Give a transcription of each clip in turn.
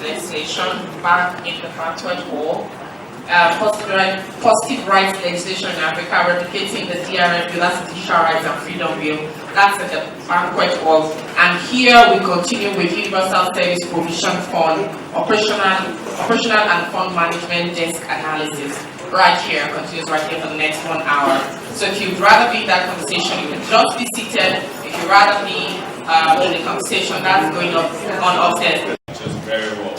legislation back in the banquet hall. Positive rights legislation in Africa, replicating the DRM bill, that's the Digital Rights and Freedom Bill, that's at the banquet hall. And here we continue with Universal Service Provision Fund, operational and fund management desk analysis. Right here, continues right here for the next 1 hour. So if you'd rather be in that conversation, you can just be seated. If you'd rather be in the conversation, that's going on upstairs. Just very well.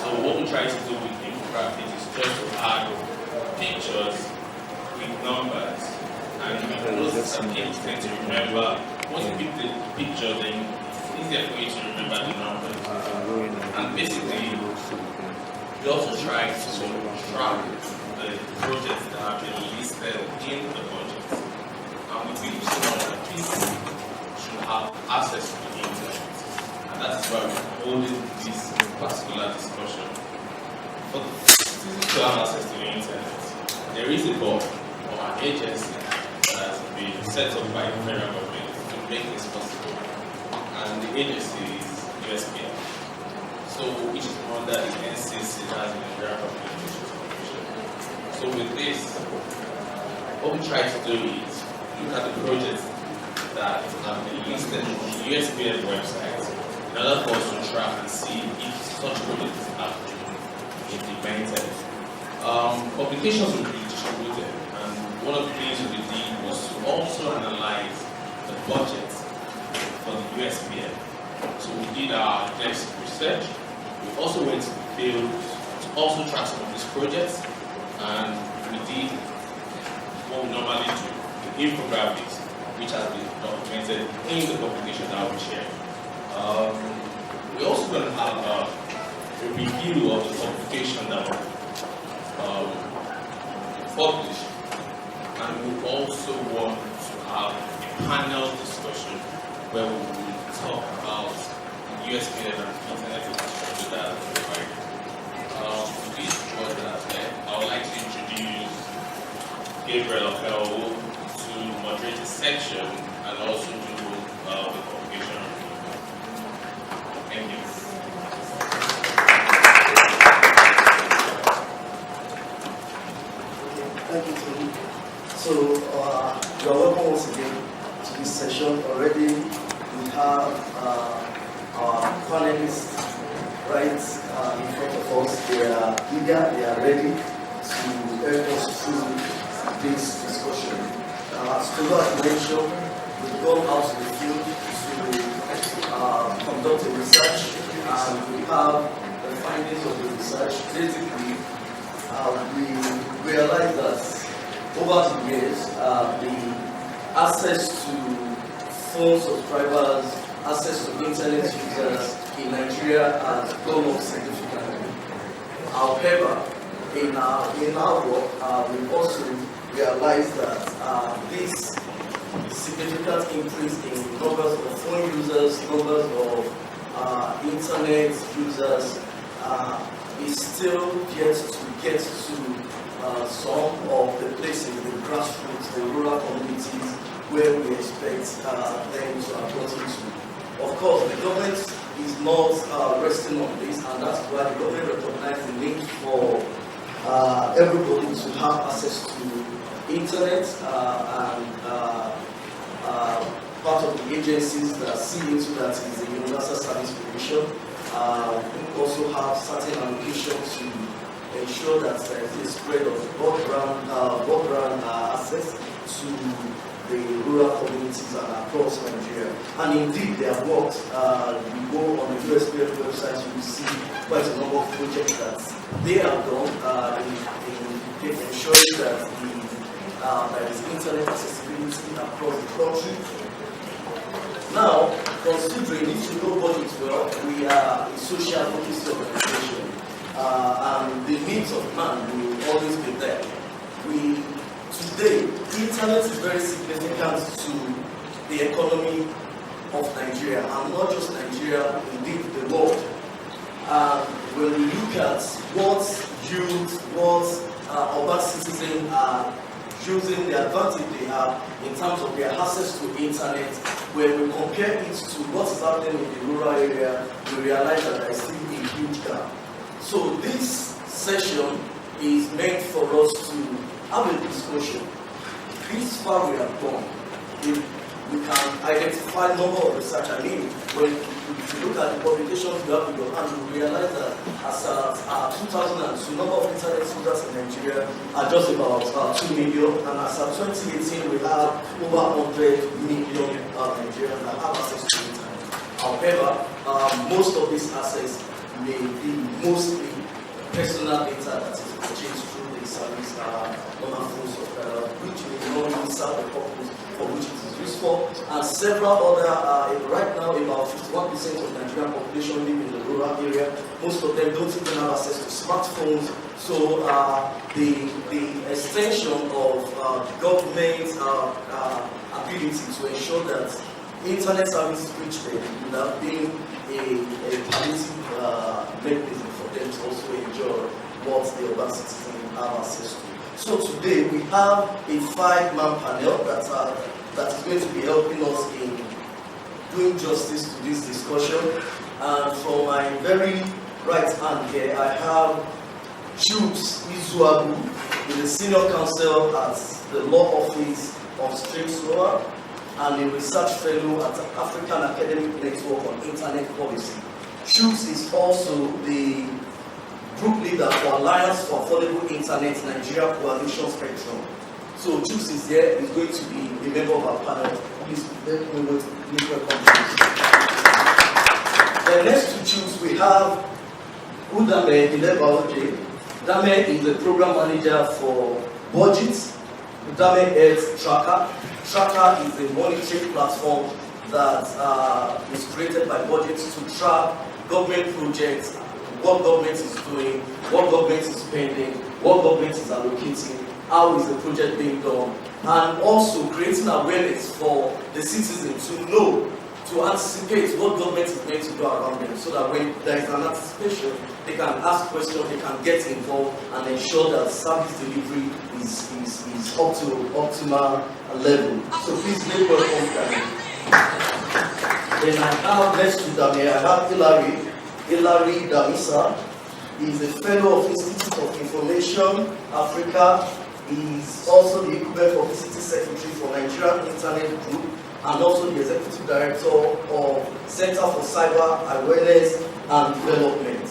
So what we try to do with infographics is just to add pictures with numbers, and those some people tend to remember. Once you pick the picture, then it's easier for you to remember the numbers. And basically, we also try to track the projects that have been listed in the budget, and we believe that people should have access to the internet, and that's why we're holding this particular discussion. For the citizens to have access to the internet, there is a board or an agency that has been set up by the federal government to make this possible, and the agency is USPF. So, which is under the NCC, that's the Nigerian Communications Commission. So, with this, what we try to do is look at the projects that have been listed on the USPF website in order for us to track and see if such projects have been implemented. Publications will be distributed, and one of the things we did was to also analyze the budget for the USPF. So, we did our desk research. We also went to the field to also track some of these projects, and we did what we normally do, the infographics, which has been documented in the publication that we share. We're also going to have a review of the publication that we published, and we also want to have a panel discussion where we will talk about USPF and internet infrastructure that are provided. This was I would like to introduce Gabriel Okel to moderate the section and also do the publication review. Thank you. Thank you, Tony. So, you are welcome once again to this session. Already we have our panelists right in front of us. They are eager, they are ready to help us through this discussion. As Tolu has mentioned, we've gone out to the field to conduct a research, and we have the findings of the research. Basically, we realized that over the years, the access to phone subscribers, access to internet users in Nigeria has gone up significantly. However, in our work, we've also realized that this significant increase in numbers of phone users, numbers of internet users, is still yet to get to some of the places, the grassroots, the rural communities, where we expect them to have gotten to. Of course, the government is not resting on this, and that's why the government recognizes the need for everybody to have access to internet, and part of the agencies that see into that is the Universal Service Provision. We also have certain allocations to ensure that there is a spread of broadband access to the rural communities and across Nigeria. And indeed, they have worked. You go on the USPF website, you will see quite a number of projects that they have done in ensuring that there is internet accessibility across the country. Now, considering if you know budget well, we are a social advocacy organization, and the needs of man will always be there. Today, internet is very significant to the economy of Nigeria, and not just Nigeria, indeed the world. When we look at what youth, what urban citizens are using, the advantage they have in terms of their access to internet, when we compare it to what is happening in the rural area, we realize that there is still a huge gap. session is meant for us to have a discussion. This far we have gone. We can identify a number of research. I mean, when you look at the publications you have in your hand, you realize that as of 2002, number of internet users in Nigeria are just about 2 million, and as of 2018, we have over 100 million Nigerians that have access to internet. However, most of these access may be mostly personal data that is exchanged through the service on software, which may not serve the purpose for which it is used for, and several other, right now about 51% of Nigerian population live in the rural area. Most of them don't even have access to smartphones, so the extension of government ability to ensure that internet services reach them would have been a palliative mechanism for them to also enjoy what the urban citizens have access to. So today we have a 5-man panel that is going to be helping us in doing justice to this discussion. And from my very right hand here, I have Chuks Izuabu, who is a senior counsel at the law office of Strings Law and a research fellow at the African Academic Network on Internet Policy. Chuks is also the group leader for Alliance for Affordable Internet Nigeria Coalition Spectrum. So Chuks is here, he's going to be a member of our panel. Please let me welcome Chuks. Then next to Chuks, we have Udame Ilebaoje. Udame is the program manager for Budget. Udame heads Tracker. Tracker is a monitoring platform that was created by Budget to track government projects, what government is doing, what government is spending, what government is allocating, how is the project being done, and also creating awareness for the citizen to know, to anticipate what government is going to do around them, so that when there is an anticipation, they can ask questions, they can get involved, and ensure that service delivery is up to optimal level. So please make welcome Dami. Then I have next to Dami, I have Hilary Damisa. He is a fellow of Institute of Information Africa. He is also the equivalent publicity secretary for Nigerian Internet Group and also the executive director of Center for Cyber Awareness and Development.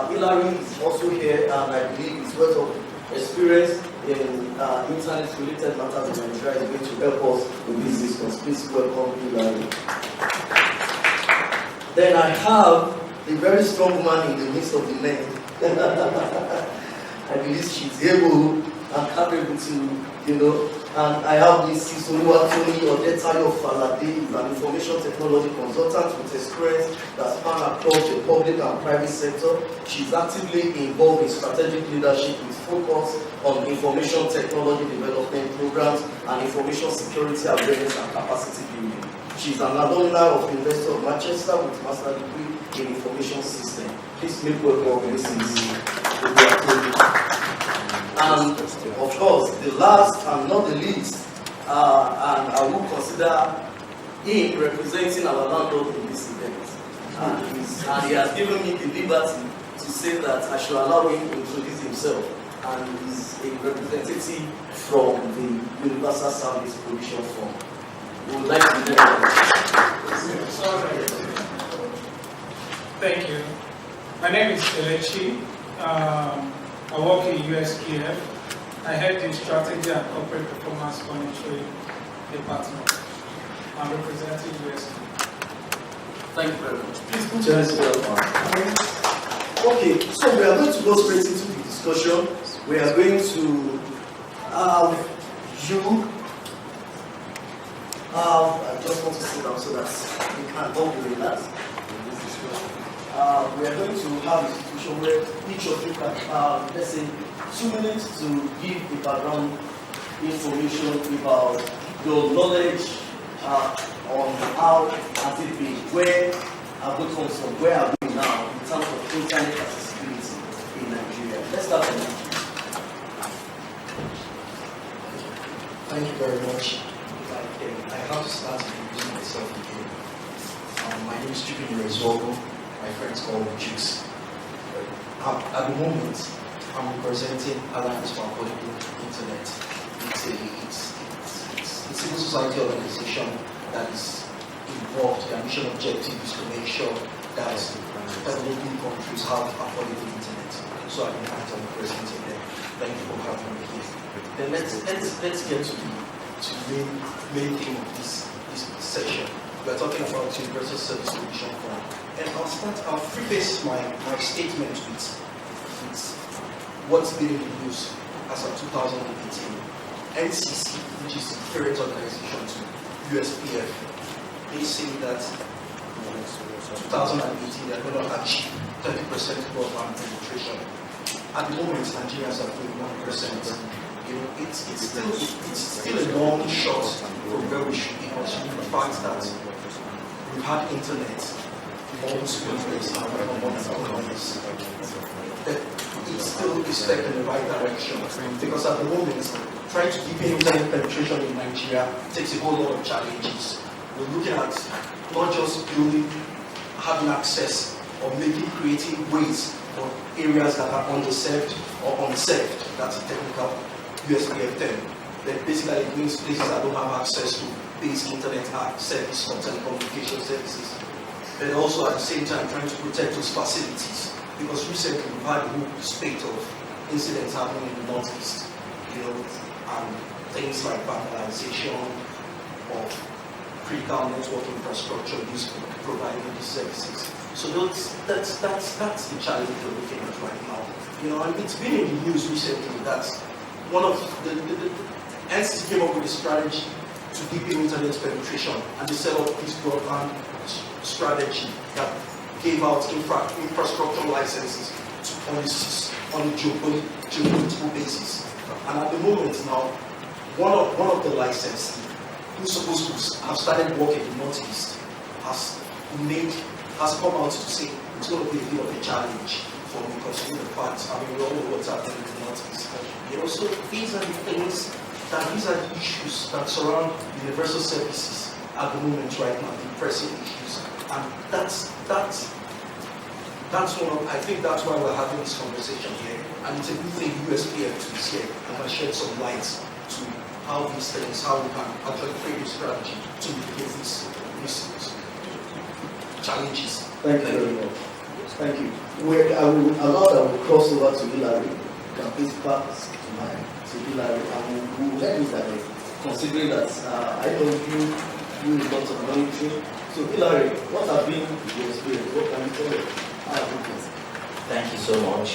Hilary is also here, and I believe his wealth of experience in internet-related matters in Nigeria is going to help us with this discourse. Please welcome Hilary. Then I have a very strong woman in the midst of the men. I believe she's able and capable to, and I have Mrs. Oluwatomi Odetayo Falade, is an information technology consultant with experience that spans across the public and private sector. She's actively involved in strategic leadership with focus on information technology development programs and information security awareness and capacity building. She's an alumna of the University of Manchester with master's degree in information system. Please make welcome Mrs. Oluwatomi. And of course, the last and not the least, and I would consider him representing our landlord in this event. And he has given me the liberty to say that I should allow him to introduce himself. And he's a representative from the Universal Service Provision Fund. We would like to Thank you. My name is Kelechi. I work in IFF. I head the Strategy and Corporate Performance Monitoring Department. I'm representing IFF. Thank you very much. Please put your hands together. Okay, so we are going to go straight into the discussion. We are going to have you. I just want to sit down so that we can all be relaxed in this discussion. We are going to have a situation where each of you can, let's say, 2 minutes to give the background information about your knowledge on how has it been, where have we come from, where are we now in terms of internet accessibility in Nigeria. Let's start from that. Thank you very much. I have to start introducing myself again. My name is Chicken Rezogo. My friends call me Chicks. At the moment, I'm representing Alliance for Affordable Internet. It's a civil society organization that is involved. Their mission objective is to make sure that developing countries have affordable internet. So I've been representing them. Thank you for having me here. Then let's get to the main theme of this session. We're talking about Universal Service Provision Fund. And I'll preface my statement with what's been in the news as of 2018. NCC, which is the parent organization to USPF, they say that 2018 they're going to achieve 30% broadband penetration. At the moment, Nigerians are doing 1%. You know, it's still a long shot from where we should be, considering the fact that we've had internet multiple ways now, multiple ways. It's still a step in the right direction, because at the moment, trying to deepen internet penetration in Nigeria takes a whole lot of challenges. We're looking at not just having access or creating ways for areas that are underserved or unserved. That's a technical USPF term. That basically it means places that don't have access to basic internet service or telecommunication services. And also at the same time trying to protect those facilities. Because recently we've had a whole spate of incidents happening in the Northeast, you know, and things like vandalization of critical network infrastructure used for providing these services. So that's the challenge we're looking at right now. You know, and it's been in the news recently that one of the NCC came up with a strategy to deepen internet penetration, and they set up this broadband strategy that gave out infrastructure licenses on a geopolitical basis. And at the moment now, one of the licensees who's supposed to have started work in the Northeast has come out to say it's going to be a bit of a challenge for me, considering the fact, I mean, we all know what's happening in the Northeast. You know, so these are the issues that surround universal services at the moment right now, the pressing issues. And that's one of, I think that's why we're having this conversation here. And it's a good thing USPF is here and can shed some light to how these things, how we can actually create a strategy to mitigate these challenges. Thank you very much. Thank you. I will allow that we cross over to Hillary. You can please pass to Hillary, and we will let it direct, considering that I know you do lots of monitoring. So Hillary, what have been your experience? What can you tell us? Thank you so much.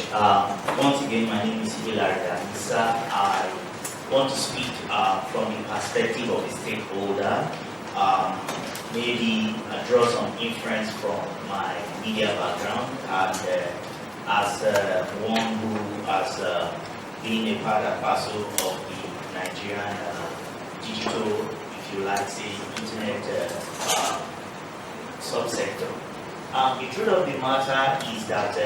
Once again, my name is Hillary Anissa. I want to speak from the perspective of a stakeholder. Maybe draw some inference from my media background, and as one who has been a part and parcel of the Nigerian digital, if you like, say, internet subsector. The truth of the matter is that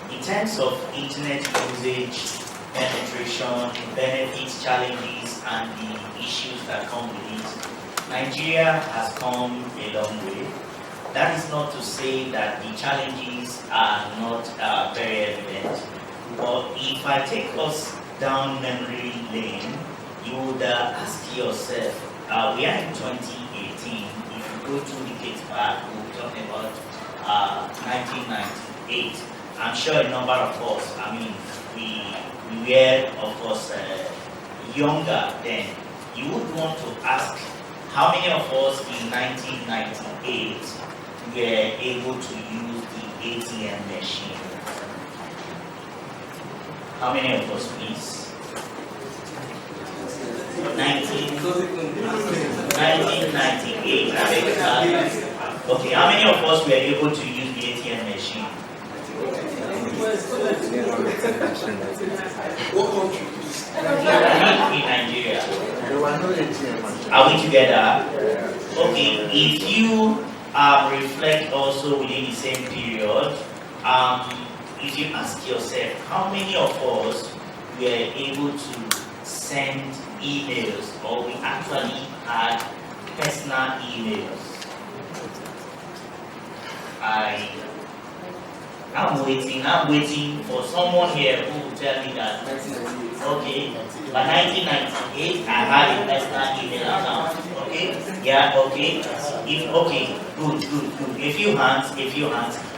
in terms of internet usage, penetration, benefits, challenges, and the issues that come with it, Nigeria has come a long way. That is not to say that the challenges are not very evident. But if I take us down memory lane, you would ask yourself, we are in 2018. If you go 2 decades back, we're talking about 1998. I'm sure a number of us, I mean, we were, of course, younger then. You would want to ask, how many of us in 1998 were able to use the ATM machine? How many of us, please? 1998. Okay, how many of us were able to use the ATM machine? What country? In Nigeria. Are we together? Okay, if you reflect also within the same period, if you ask yourself, how many of us were able to send emails, or we actually had personal emails? I I'm waiting for someone here who will tell me that, okay, by 1998, I had a personal email account, okay? Yeah, okay. Okay, good. A few hands.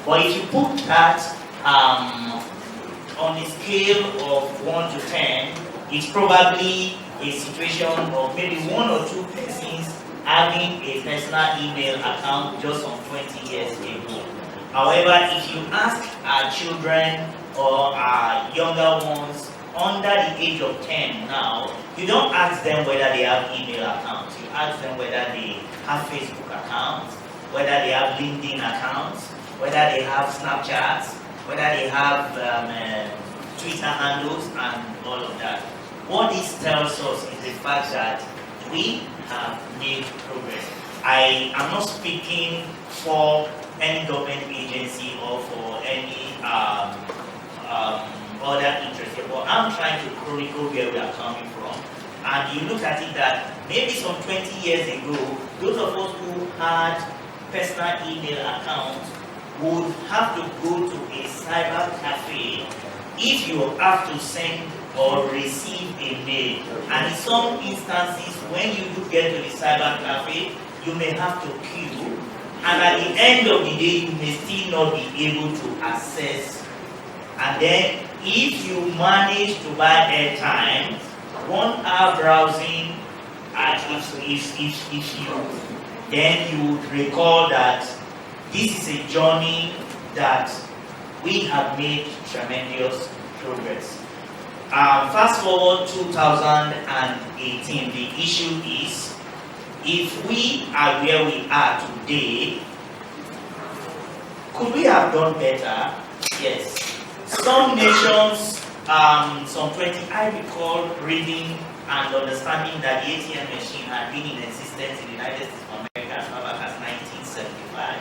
But if you put that on a scale of 1 to 10, it's probably a situation of maybe 1 or 2 persons having a personal email account just from 20 years ago. However, if you ask our children or our younger ones under the age of 10 now, you don't ask them whether they have email accounts. You ask them whether they have Facebook accounts, whether they have LinkedIn accounts, whether they have Snapchats, whether they have Twitter handles and all of that. What this tells us is the fact that we have made progress. I am not speaking for any government agency or for any other interest, but I'm trying to chronicle where we are coming from. And you look at it that maybe some 20 years ago, those of us who had personal email accounts would have to go to a cyber cafe if you have to send or receive a mail. And in some instances, when you do get to the cyber cafe, you may have to queue. And at the end of the day, you may still not be able to access. And then, if you manage to buy airtime, 1 hour browsing, then you would recall that this is a journey that we have made tremendous progress. Fast forward 2018, the issue is, if we are where we are today, could we have done better? Yes. Some nations, some 20, I recall reading and understanding that the ATM machine had been in existence in the United States of America as far back as 1975.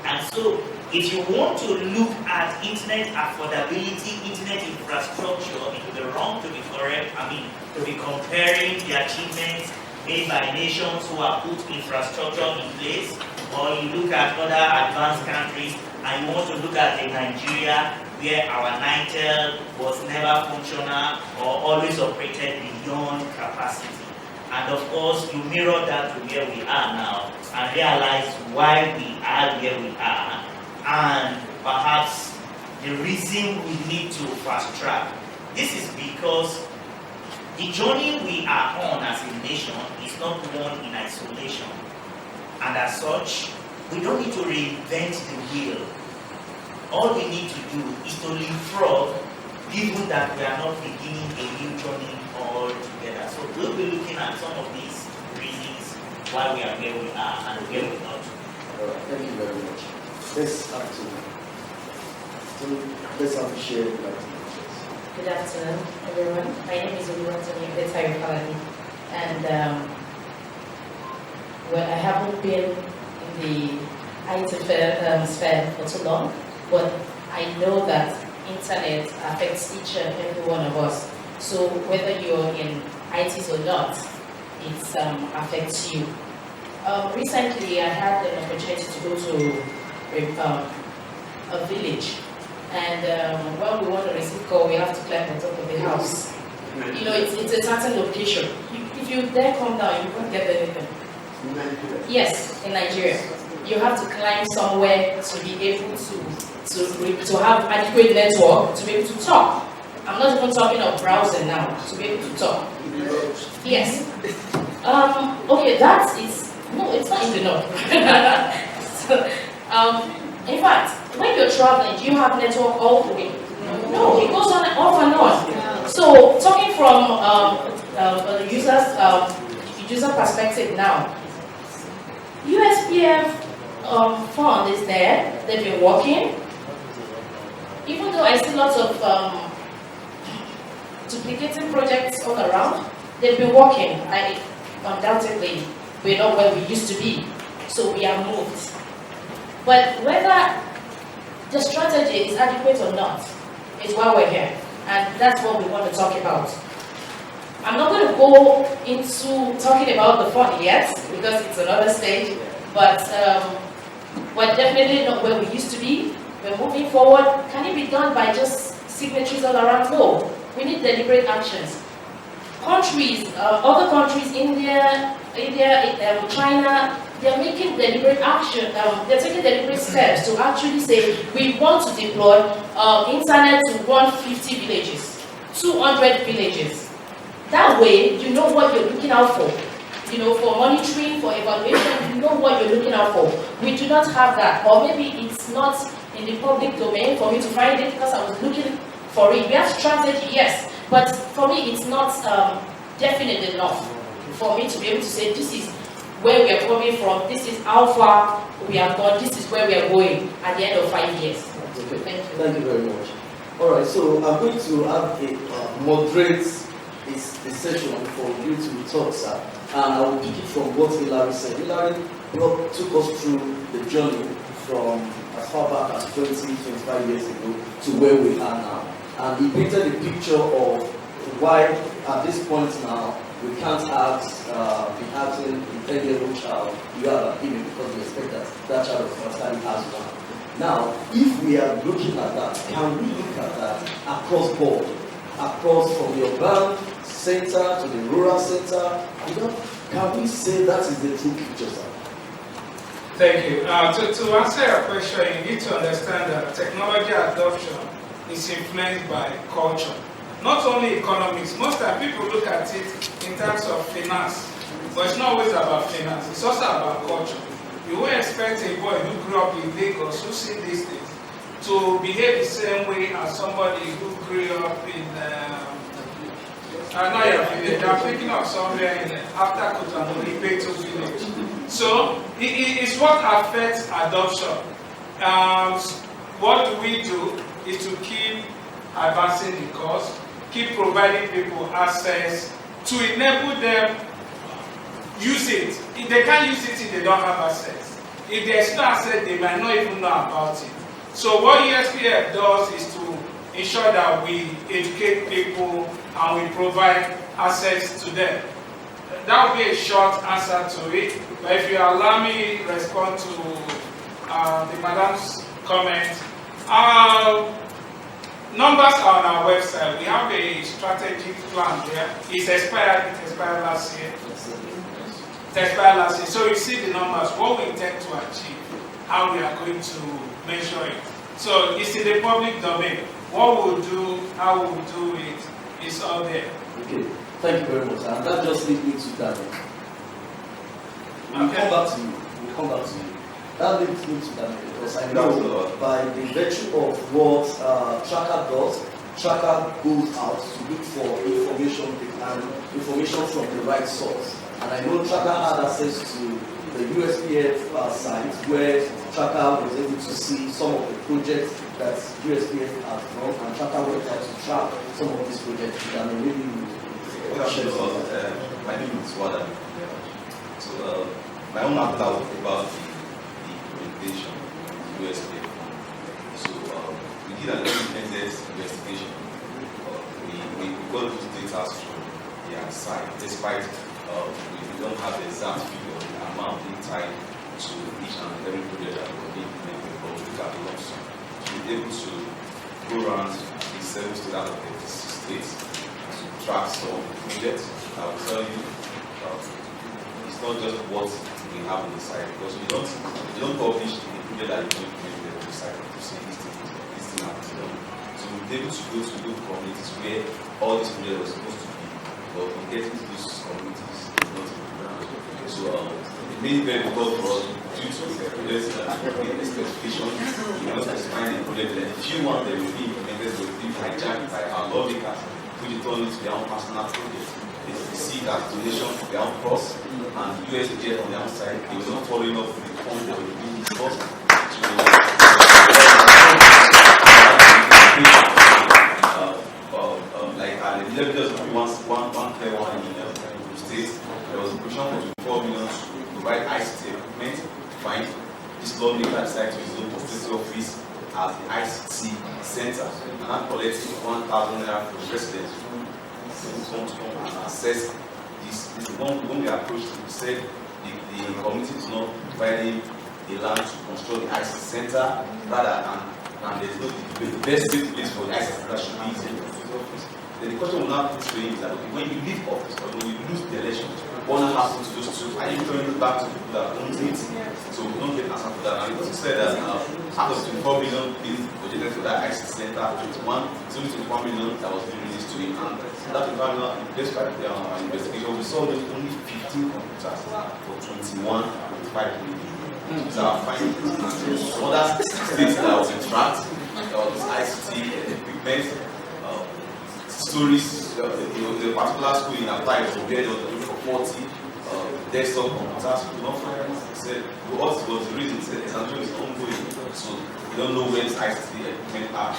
And so, if you want to look at internet affordability, internet infrastructure, it would be wrong to be correct, to be comparing the achievements made by nations who have put infrastructure in place, or you look at other advanced countries and you want to look at Nigeria, where our NITEL was never functional or always operated beyond capacity. And of course, you mirror that to where we are now and realize why we are where we are, and perhaps the reason we need to fast track. This is because the journey we are on as a nation is not one in isolation. And as such, we don't need to reinvent the wheel. All we need to do is to leapfrog, given that we are not beginning a new journey altogether. So we'll be looking at some of these reasons why we are where we are and where we're not. Thank you very much. Let's share that. Good afternoon, everyone. My name is Oluwatomi Betayopalani, and well, I haven't been in the IT sphere for too long, but I know that internet affects each and every one of us. So whether you're in IT or not, it affects you. Recently, I had an opportunity to go to a village, and when we want to receive call, we have to climb on top of the house. You know, it's a certain location. If you dare come down, you won't get anything. Yes, in Nigeria, you have to climb somewhere to be able to have adequate network to be able to talk. I'm not even talking of browsing now, to be able to talk. Yes. Okay, that is, no, it's not in the north. In fact, when you're traveling, do you have network all the way? No, it goes on off and on. So, talking from the user perspective now, USPF fund is there. They've been working. Even though I see lots of duplicating projects all around, they've been working. Undoubtedly, we're not where we used to be, so we are moved. But whether the strategy is adequate or not is why we're here, and that's what we want to talk about. I'm not going to go into talking about the fund yet, because it's another stage, but we're definitely not where we used to be. we're moving forward. Can it be done by just signatories all around? No. We need deliberate actions. Countries, other countries, India, China, they're making deliberate action, they're taking deliberate steps to actually say, we want to deploy internet to 150 villages, 200 villages. That way, you know what you're looking out for. You know, for monitoring, for evaluation, you know what you're looking out for. We do not have that. Or maybe it's not in the public domain for me to find it because I was looking for it. We have strategy, yes. But for me, it's not definite enough for me to be able to say, this is where we are coming from, this is how far we have gone, this is where we are going at the end of 5 years. Okay. Thank you. Thank you very much. All right, so I'm going to have a moderate session for you to talk, sir. And I will pick it from what Hilary said. Hilary took us through the journey from as far back as 20, 25 years ago to where we are now. And he painted a picture of why at this point now we can't be having a 10-year-old child you are even because we expect that child of fertility has one. Now, if we are looking at that, can we look at that across board, across from the urban center to the rural center? Can we say that is the true picture, sir? Thank you. To answer your question, you need to understand that technology adoption is influenced by culture. Not only economics, most of people look at it in terms of finance, but it's not always about finance, it's also about culture. You won't expect a boy who grew up in Lagos, who see these things, to behave the same way as somebody who grew up in, I'm thinking of somewhere in after Kotanori, Beto village. So, it's what affects adoption. What do we do is to keep advancing the cause, keep providing people access to enable them use it. If they can't use it if they don't have access. If there's no access, they might not even know about it. So what USPF does is to ensure that we educate people and we provide access to them. That would be a short answer to it. But if you allow me to respond to the madam's comment, numbers are on our website. We have a strategic plan there. It expired last year. So you see the numbers, what we intend to achieve, how we are going to measure it. So it's in the public domain. What we'll do, how we'll do it, is all there. Okay, thank you very much. And that just leads me to that. We'll come back to you. That leads me to that because I know by the virtue of what Tracker does, Tracker goes out to look for information and information from the right source. And I know Tracker had access to the USPF site where Tracker was able to see some of the projects that USPF has done, and Tracker went out to track some of these projects. And maybe my name is Wada. So my own outlook about the implementation of the USPF. So we did an independent investigation. We got those data from their site, despite we don't have the exact figure of the amount being tied to each and every project that will be implemented, but we look at the lump sum. To be able to go around the 7 states out of 56 states to track some projects. I will tell you, it's not just what we have on the site, because we don't publish the project that you implemented on the site to say this thing has been done. So we're able to go to local communities where all these projects were supposed to be, but we get into those communities. So it made it very difficult for us due to the project's specifications. We must specify the project that if you want them to be implemented, they will be hijacked by our lawmakers, which turn it to their own personal project. They see that donation to their own cost, and USPF on their own side, they were not following up with the funds that were being discussed. Let me just give one clear one in the States. There was a provision for 24 million to provide ICT equipment to find this lawmaker decided to use his own constituency office as the ICT center and not collecting 1,000 naira from residents who come and assess this. When we approached, we said the community is not providing the land to construct the ICT center rather than and there's no the best place for the ICT that should be in the office. Then the question will now put to you is that okay, when you leave office or when you lose the election, what happens to those two? Are you turning back to people that don't need it? So we don't get an answer for that. And it also said that out of 24 million being budgeted for that ICT center, 21, it's only 21 million that was being released to him. And that 21 million, based by the investigation, we saw there's only 15 computers for 21.5 million. So our findings, and some other states that was in tract, this ICT equipment, stories, the particular school in Apply was where they were looking for 40 desktop computers. We don't find it. They said, what was the reason? They said, examination is ongoing, so we don't know where this ICT equipment are.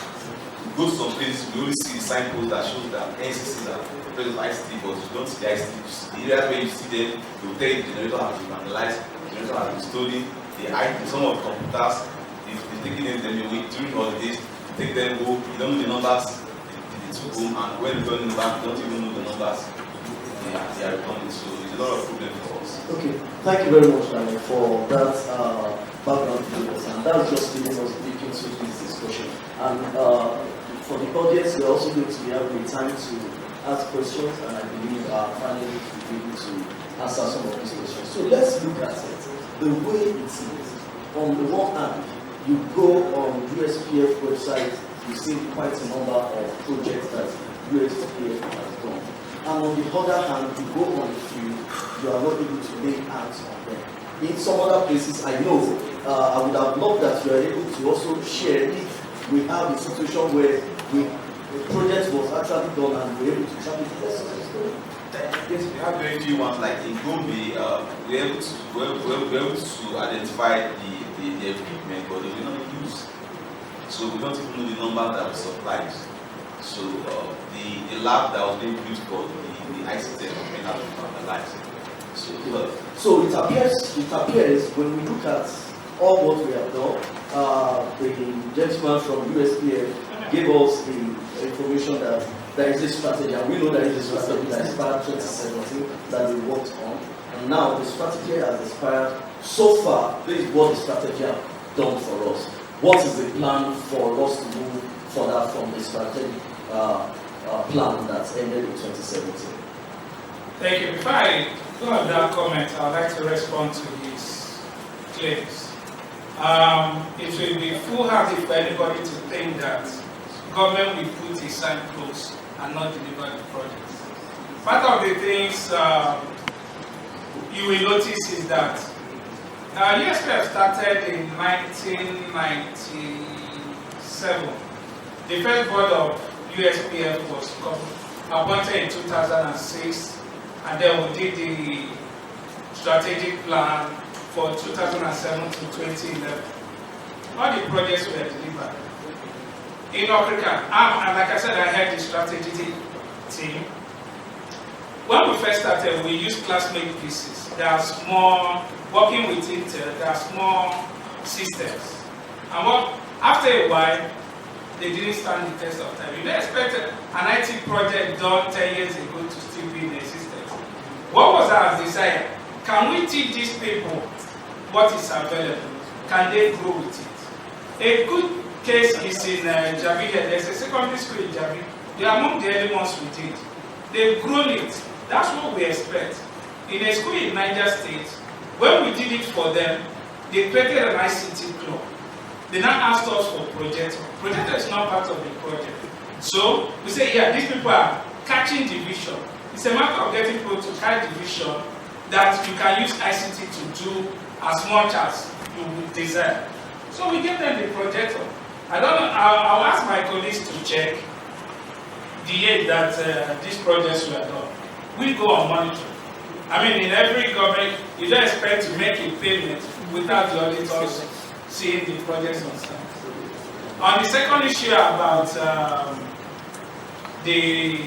We go to some places, we only see the signposts that shows that NCCs are present of ICT, but you don't see the ICT. The areas where you see them, they will tell you the generator has been vandalized, the generator has been stolen, some of the computers, they've taken them away during holidays, take them home, you don't know the numbers, they took home, and when you turn them back, you don't even know the numbers they are returning. So it's a lot of problem for us. Okay, thank you very much, Daniel, for that background figures, and that's just leading us deep into this discussion. And for the audience, we're also going to be having the time to ask questions, and I believe our panelists will be able to answer some of these questions. So let's look at it the way it is. On the one hand, you go on USPF website, you see quite a number of projects that USPF has done. And on the other hand, you go on the field, you are not able to lay hands on them. In some other places, I know, I would have loved that you are able to also share if we have a situation where the project was actually done and we were able to track it. Yes, we have very few ones like in Gombe. We're able to identify the equipment, but they will not use. So we don't even know the number that was supplied. So the lab that was being used for the ICT equipment has been vandalized. So it appears when we look at all what we have done, the gentleman from USPF gave us the information that there is a strategy, and we know there is a strategy that expired 2017 that we worked on, and now the strategy has expired. So far, this is what the strategy has done for us. What is the plan for us to move further from the strategic plan that ended in 2017? Thank you. Before I go on that comment, I would like to respond to his claims. It will be foolhardy for anybody to think that government will put a signpost and not deliver the projects. Part of the things you will notice is that USPF started in 1997. The first board of USPF was appointed in 2006, and then we did the strategic plan for 2007 to 2011. All the projects were delivered. In Africa, and like I said, I had the strategy team. When we first started, we used classmate pieces. They are small, working with Intel, they are small systems. And after a while, they didn't stand the test of time. You don't expect an IT project done 10 years ago to still be in existence. What was our desire? Can we teach these people what is available? Can they grow with it? A good case is in Jabi. There's a secondary school in Jabi. They are among the early ones we did. They've grown it. That's what we expect. In a school in Niger State, when we did it for them, they created an ICT club. They now asked us for projector. Projector is not part of the project. So we say, yeah, these people are catching the vision. It's a matter of getting people to catch the vision that you can use ICT to do as much as you would desire. So we give them the projector. I don't know, I'll ask my colleagues to check the year that these projects were done. We go on monitoring. I mean, in every government, you don't expect to make a payment without the auditors seeing the projects on site. On the second issue about the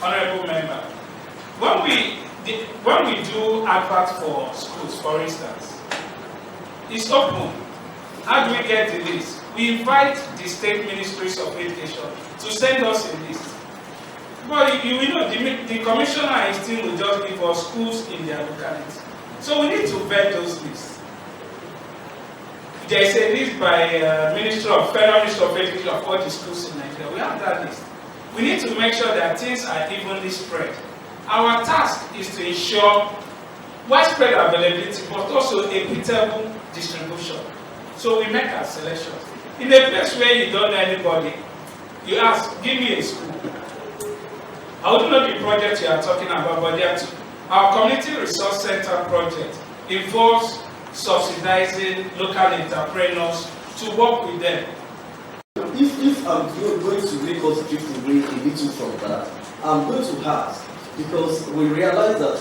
honorable member, when we do adverts for schools, for instance, it's open. How do we get the list? We invite the state ministries of education to send us a list. But you know, the commissioner and his team will just give us schools in their locality. So we need to vet those lists. there is a list by Federal Ministry of Education of all the schools in Nigeria. We have that list. We need to make sure that things are evenly spread. Our task is to ensure widespread availability, but also equitable distribution. So we make our selections. In a place where you don't know anybody, you ask, give me a school. I wouldn't know the project you are talking about, but there are two. Our Community Resource Center project involves subsidizing local entrepreneurs to work with them. If I'm going to make us drift away a little from that, I'm going to ask, because we realize that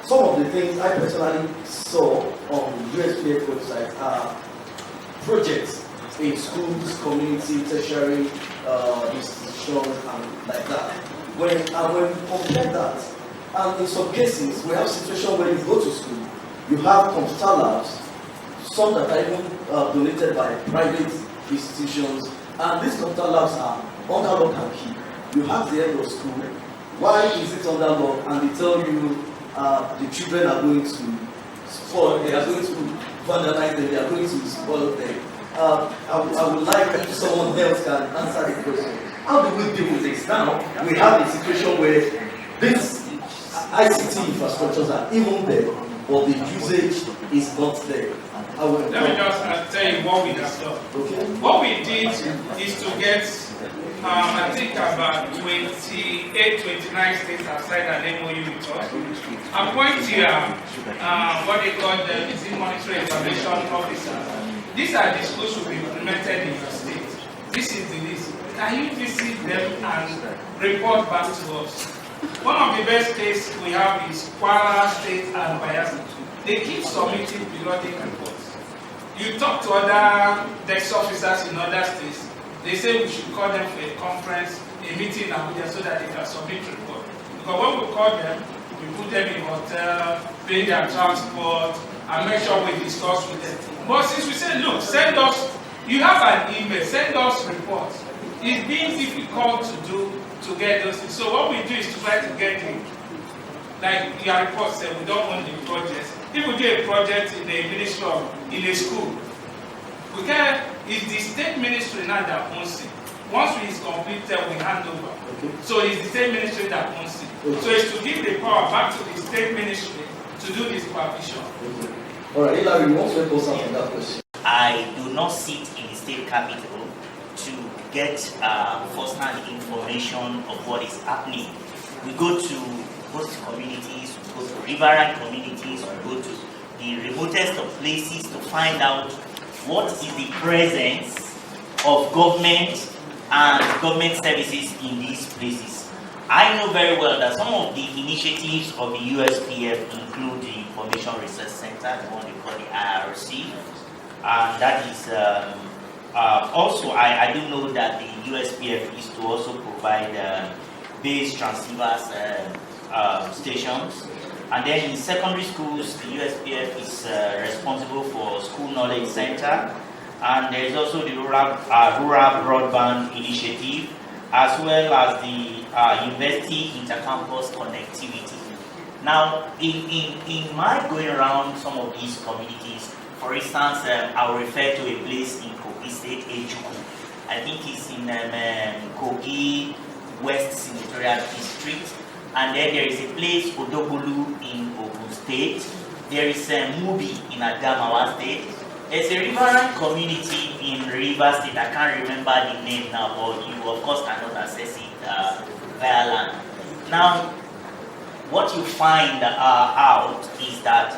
some of the things I personally saw on USPF website are projects in schools, community, tertiary institutions, and like that. When we compare that, and in some cases, we have situations where you go to school, you have computer labs, some that are even donated by private institutions, and these computer labs are under lock and key. You have the end of school. Why is it under lock? And they tell you the children are going to spoil, they are going to vandalize them, they are going to spoil them. I would like if someone else can answer the question. How do we deal with this? Now, we have a situation where these ICT infrastructures are even there, but the usage is not there. Let me just tell you what we have done. Okay. What we did is to get, I think about 28, 29 states outside an MOU with us. Appoint what they call the Disease Monitoring Information Officers. These are the schools will be implemented in your state. This is the list. Can you visit them and report back to us? One of the best cases we have is Kwara State and Bayelsa. They keep submitting periodic reports. You talk to other desk officers in other states, they say we should call them for a conference, a meeting in Abuja so that they can submit report. Because when we call them, we put them in hotel, pay their transport, and make sure we discuss with them. But since we say, look, send us, you have an email, send us reports. It's being difficult to get those things. So what we do is to try to get it. Like your report said, we don't own the projects. If we do a project in a ministry or in a school, it's the state ministry now that owns it. Once it is completed, we hand over. Okay. So it's the state ministry that owns it. Okay. So it's to give the power back to the state ministry to do this supervision. Okay. All right, Hilary, you want to answer that question? I do not sit in the state capital to get first-hand information of what is happening. We go to host communities, we go to riverine communities, we go to the remotest of places to find out what is the presence of government and government services in these places. I know very well that some of the initiatives of the USPF include the Information Research Center, the one they call the IRC, and that is also, I do know that the USPF is to also provide base transceivers stations. And then in secondary schools, the USPF is responsible for School Knowledge Center. And there is also the Rural Broadband Initiative, as well as the University Intercampus Connectivity. Now, in my going around some of these communities, for instance, I will refer to a place in Kogi State, Ejuku. I think it's in Kogi West Senatorial District. And then there is a place, Odogulu, in Ogun State. There is a Mubi in Adamawa State. There's a riverine community in River State. I can't remember the name now, but you of course cannot access it via land. Now, what you find out is that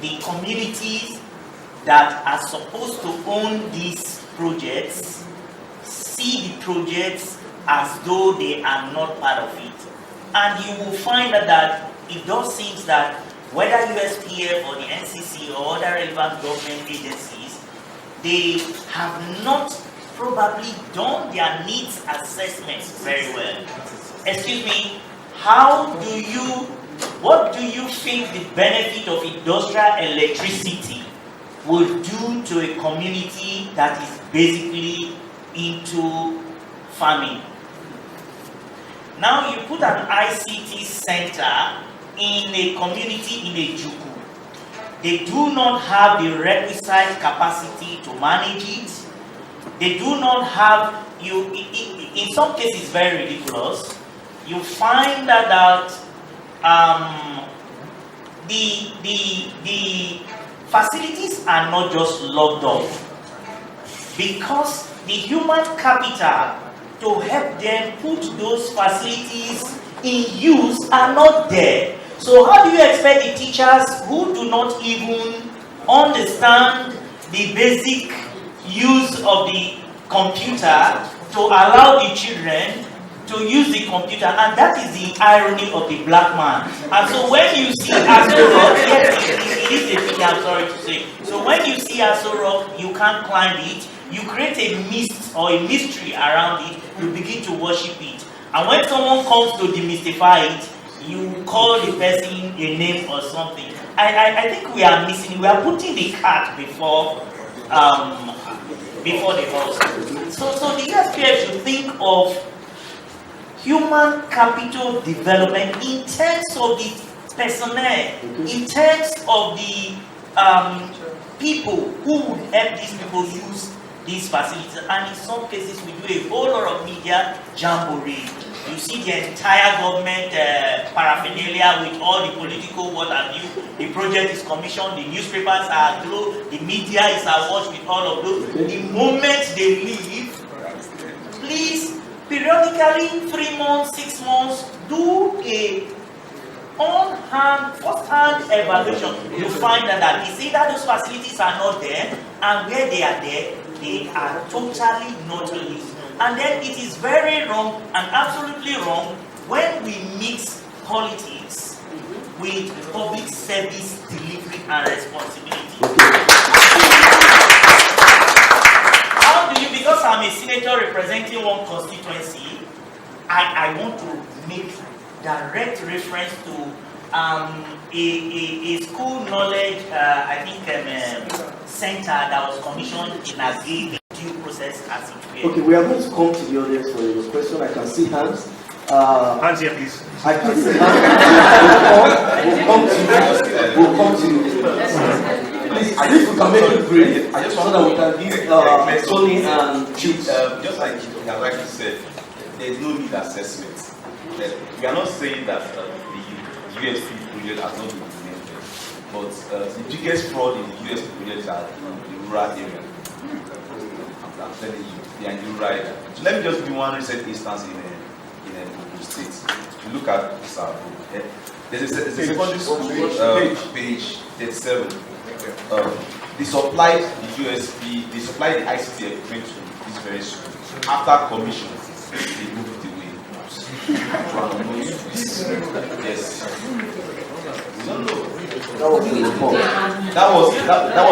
the communities that are supposed to own these projects see the projects as though they are not part of it. And you will find that it does seem that whether USPF or the NCC or other relevant government agencies, they have not probably done their needs assessments very well. Excuse me, what do you think the benefit of industrial electricity would do to a community that is basically into farming? Now you put an ICT center in a community in Ejuku. They do not have the requisite capacity to manage it. They do not have, in some cases very ridiculous. You find that the facilities are not just locked up because the human capital to help them put those facilities in use are not there. So how do you expect the teachers who do not even understand the basic use of the computer to allow the children to use the computer? And that is the irony of the black man. And so when you see Aso Rock, yes, it is a thing, I'm sorry to say. So when you see Aso Rock, you can't climb it. You create a mist or a mystery around it. You begin to worship it. And when someone comes to demystify it, you call the person a name or something. I think we are missing. We are putting the cart before the horse. So the USPF should think of human capital development in terms of the personnel, in terms of the people who would help these people use these facilities. And in some cases, we do a whole lot of media jamboree. You see the entire government paraphernalia with all the political what have you. The project is commissioned, the newspapers are aglow, the media is awash with all of those. The moment they leave, please, periodically, 3 months, 6 months, do a first-hand evaluation. You find that it's either those facilities are not there, and where they are there, they are totally not used. And then it is very wrong and absolutely wrong when we mix politics with public service delivery and responsibility. How do you, because I'm a senator representing one constituency, I want to make direct reference to a school knowledge, center that was commissioned in Agri due process as it were. Okay, we are going to come to the audience for your question. I can see hands. Hands here, please. I can see hands. We'll come to you. Please, I think we can make it brief. I just want that we can give Tony and Chiefs. Just like you have rightly said, there is no need assessment. We are not saying that the USP project has not been implemented, but the biggest fraud in the USP project are in the rural area. I'm telling you, they are in the rural area. So let me just give one recent instance in a state. You look at this, there's a secondary school, page 37. They supplied the USP, they supplied the ICT equipment to this very school. After commission, they moved it away. Yes. No. That was the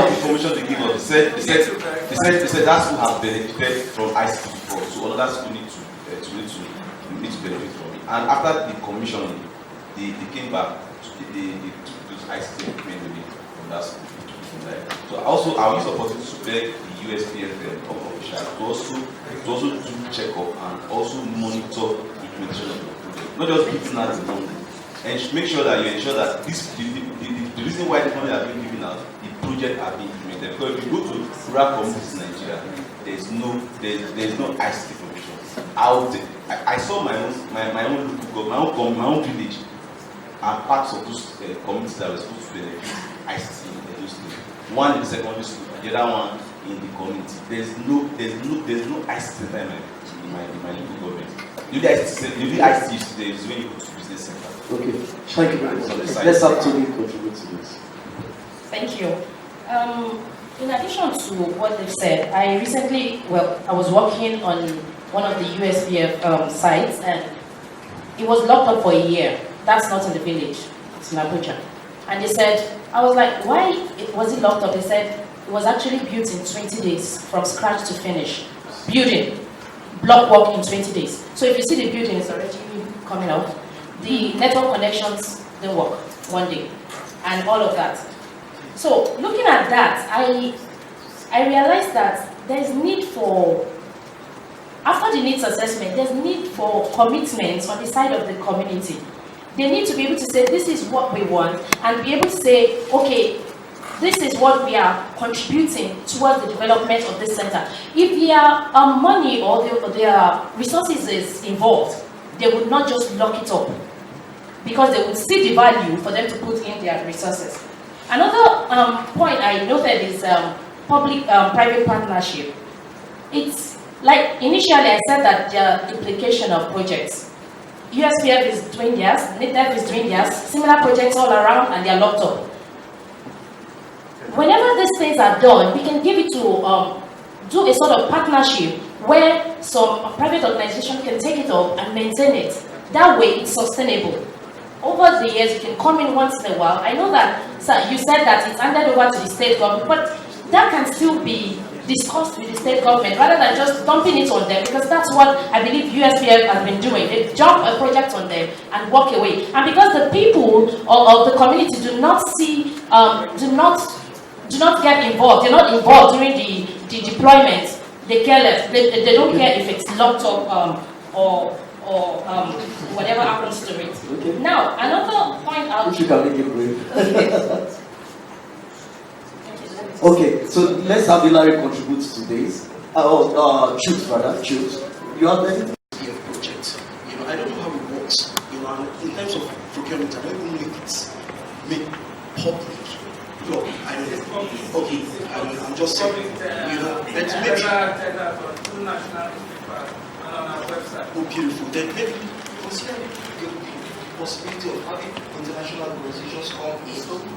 information they gave us. They said that school has benefited from ICT before, so another school need to benefit from it. And after the commissioning, they came back. They took those ICT equipment away from that school. So also, I will use the opportunity to beg the USPF officials to also do check-up and also monitor the implementation of the project. Not just giving out the money. And make sure that you ensure that the reason why the money are being given out, the project are being implemented. Because if you go to rural communities in Nigeria, there's no ICT information. I saw my own village and parts of those communities that were supposed to benefit ICT in those things. One in the secondary school, the other one in the community. There's no ICT in my local government. The only ICT is when you go to business center. Okay, thank you very much. Let's have Tony contribute to this. Thank you. In addition to what they've said, I was working on one of the USPF sites, and it was locked up for a year. That's not in the village, it's in Abuja. And they said, I was like, why was it locked up? They said, it was actually built in 20 days, from scratch to finish. Building, block work in 20 days. So if you see the building, it's already coming out. The network connections didn't work one day, and all of that. So looking at that, I realized that there's need for, after the needs assessment, there's need for commitments on the side of the community. They need to be able to say, this is what we want, and be able to say, okay, this is what we are contributing towards the development of this center. If their money or their resources is involved, they would not just lock it up, because they would see the value for them to put in their resources. Another point I noted is public-private partnership. It's like initially I said that there are duplication of projects. USPF is doing theirs, NITF is doing theirs, similar projects all around, and they are locked up. Whenever these things are done, we can give it to do a sort of partnership where some private organization can take it up and maintain it. That way it's sustainable. Over the years, you can come in once in a while. I know that you said that it's handed over to the state government, but that can still be discussed with the state government rather than just dumping it on them, because that's what I believe USPF has been doing. They dump a project on them and walk away. And because the people of the community do not get involved, they're not involved during the deployment, they care less. They don't care if it's locked up or whatever happens to it. Okay. Now, another point out. If you can make it brief. Okay, so let's have Hillary contribute to this. Choose. You have anything? IFF project. I don't know how it works. In terms of procurement, I don't even know if it's made public. Look, I don't know. Okay, I'm just saying. Let's maybe. Oh, beautiful. Then maybe consider the possibility of having international organizations come in.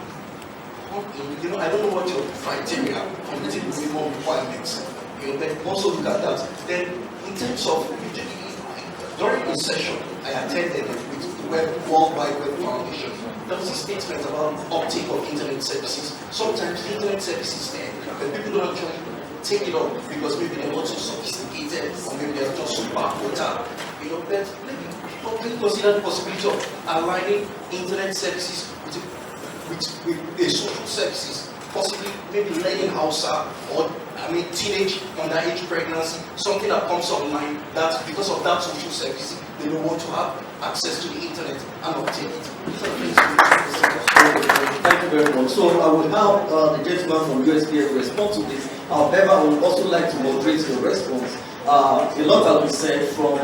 I don't know what your criteria for meeting the minimum requirements. But also look at that. Then, in terms of during the session I attended with the World Wide Web Foundation, there was a statement about uptake of internet services. Sometimes internet services there, but people don't actually take it up because maybe they're not so sophisticated, or maybe they're just so backward. But maybe people consider the possibility of aligning internet services with the social services, possibly maybe learning Hausa or teenage underage pregnancy, something that comes online that because of that social services they don't want to have access to the internet and obtain it. Thank you very much. So I will have the gentleman from USPF respond to this. However, I would also like to moderate your response. A lot has been said from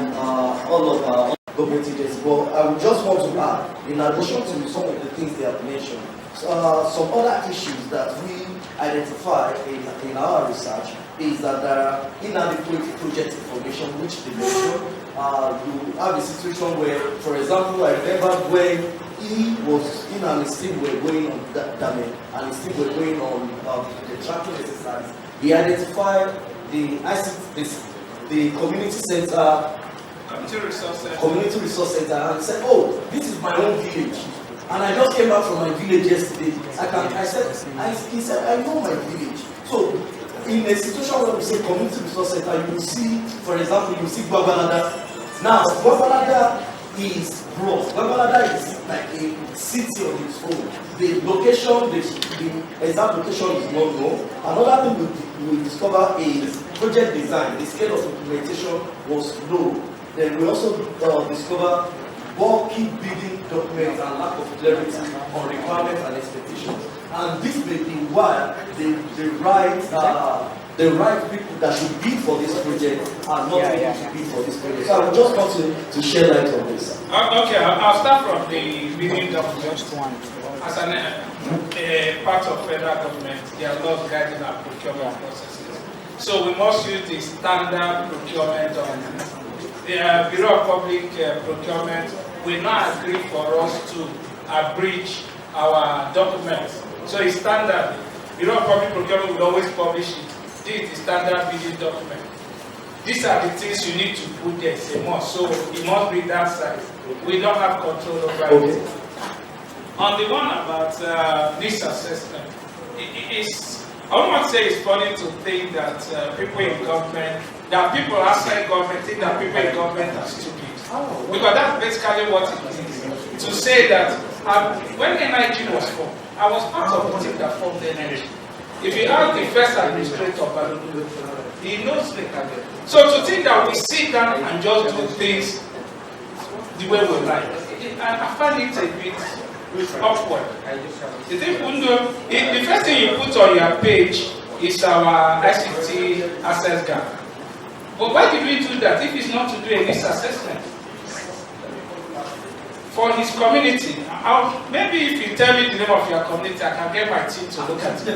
all of our government agencies, but I would just want to add, in addition to some of the things they have mentioned, some other issues that we identify in our research is that there are inadequate project information which they mention. You have a situation where, for example, I remember when he was in and his team were going on Dame and his team were going on the tracking exercise, he identified the community center, community resource center, and said, "Oh, this is my own village." And I just came back from my village yesterday. He said, "I know my village." So, in a situation where we say community resource center, you will see, for example, you will see Gwabalada. Now, Gwabalada is broad. Gwabalada is like a city on its own. The location, the exact location is not known. Another thing we discover is project design. The scale of implementation was low. Then we also discover bulky bidding documents and lack of clarity on requirements and expectations. And this may be why the right people that should bid for this project are not able to bid for this project. So I would just want to share light on this. Okay, I'll start from the bidding document. As a part of federal government, there are laws guiding our procurement processes. So we must use the standard procurement on the Bureau of Public Procurement. Will not agree for us to abridge our documents. So it's standard. Bureau of Public Procurement will always publish it. This is the standard bidding document. These are the things you need to put there. It's a must. So it must be that size. We don't have control over it. On the one about this assessment, I don't want to say it's funny to think that people in government, that people outside government think that people in government are stupid. Because that's basically what it is. To say that when NIG was formed, I was part of the team that formed NIG. If you ask the first administrator, he knows the target. So to think that we sit down and just do things the way we like, I find it a bit upward. The first thing you put on your page is our ICT access gap. But why did we do that if it's not to do a risk assessment? For his community, maybe if you tell me the name of your community, I can get my team to look at it.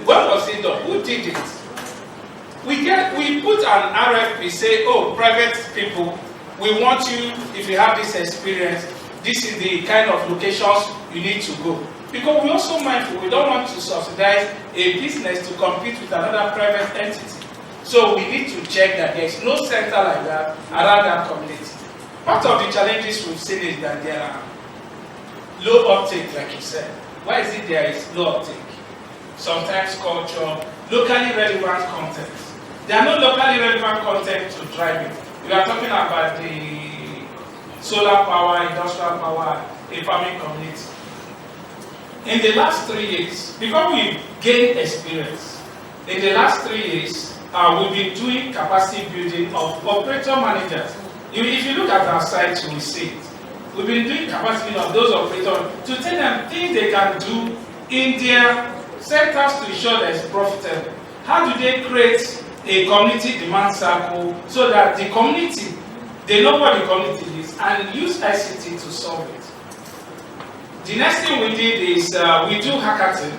When was it done? Who did it? We put an RFP, say, oh, private people, we want you, if you have this experience, this is the kind of locations you need to go. Because we're also mindful, we don't want to subsidize a business to compete with another private entity. So we need to check that there is no center like that around that community. Part of the challenges we've seen is that there are low uptake, like you said. Why is it there is low uptake? Sometimes culture, locally relevant content. There are no locally relevant content to drive it. We are talking about the solar power, industrial power, a farming community. In the last 3 years, because we've gained experience, in the last 3 years, we've been doing capacity building of operator managers. If you look at our site, you will see it. We've been doing capacity building of those operators to tell them things they can do in their sectors to ensure that it's profitable. How do they create a community demand circle so that the community, they know what the community is and use ICT to solve it? The next thing we did is we do hackathon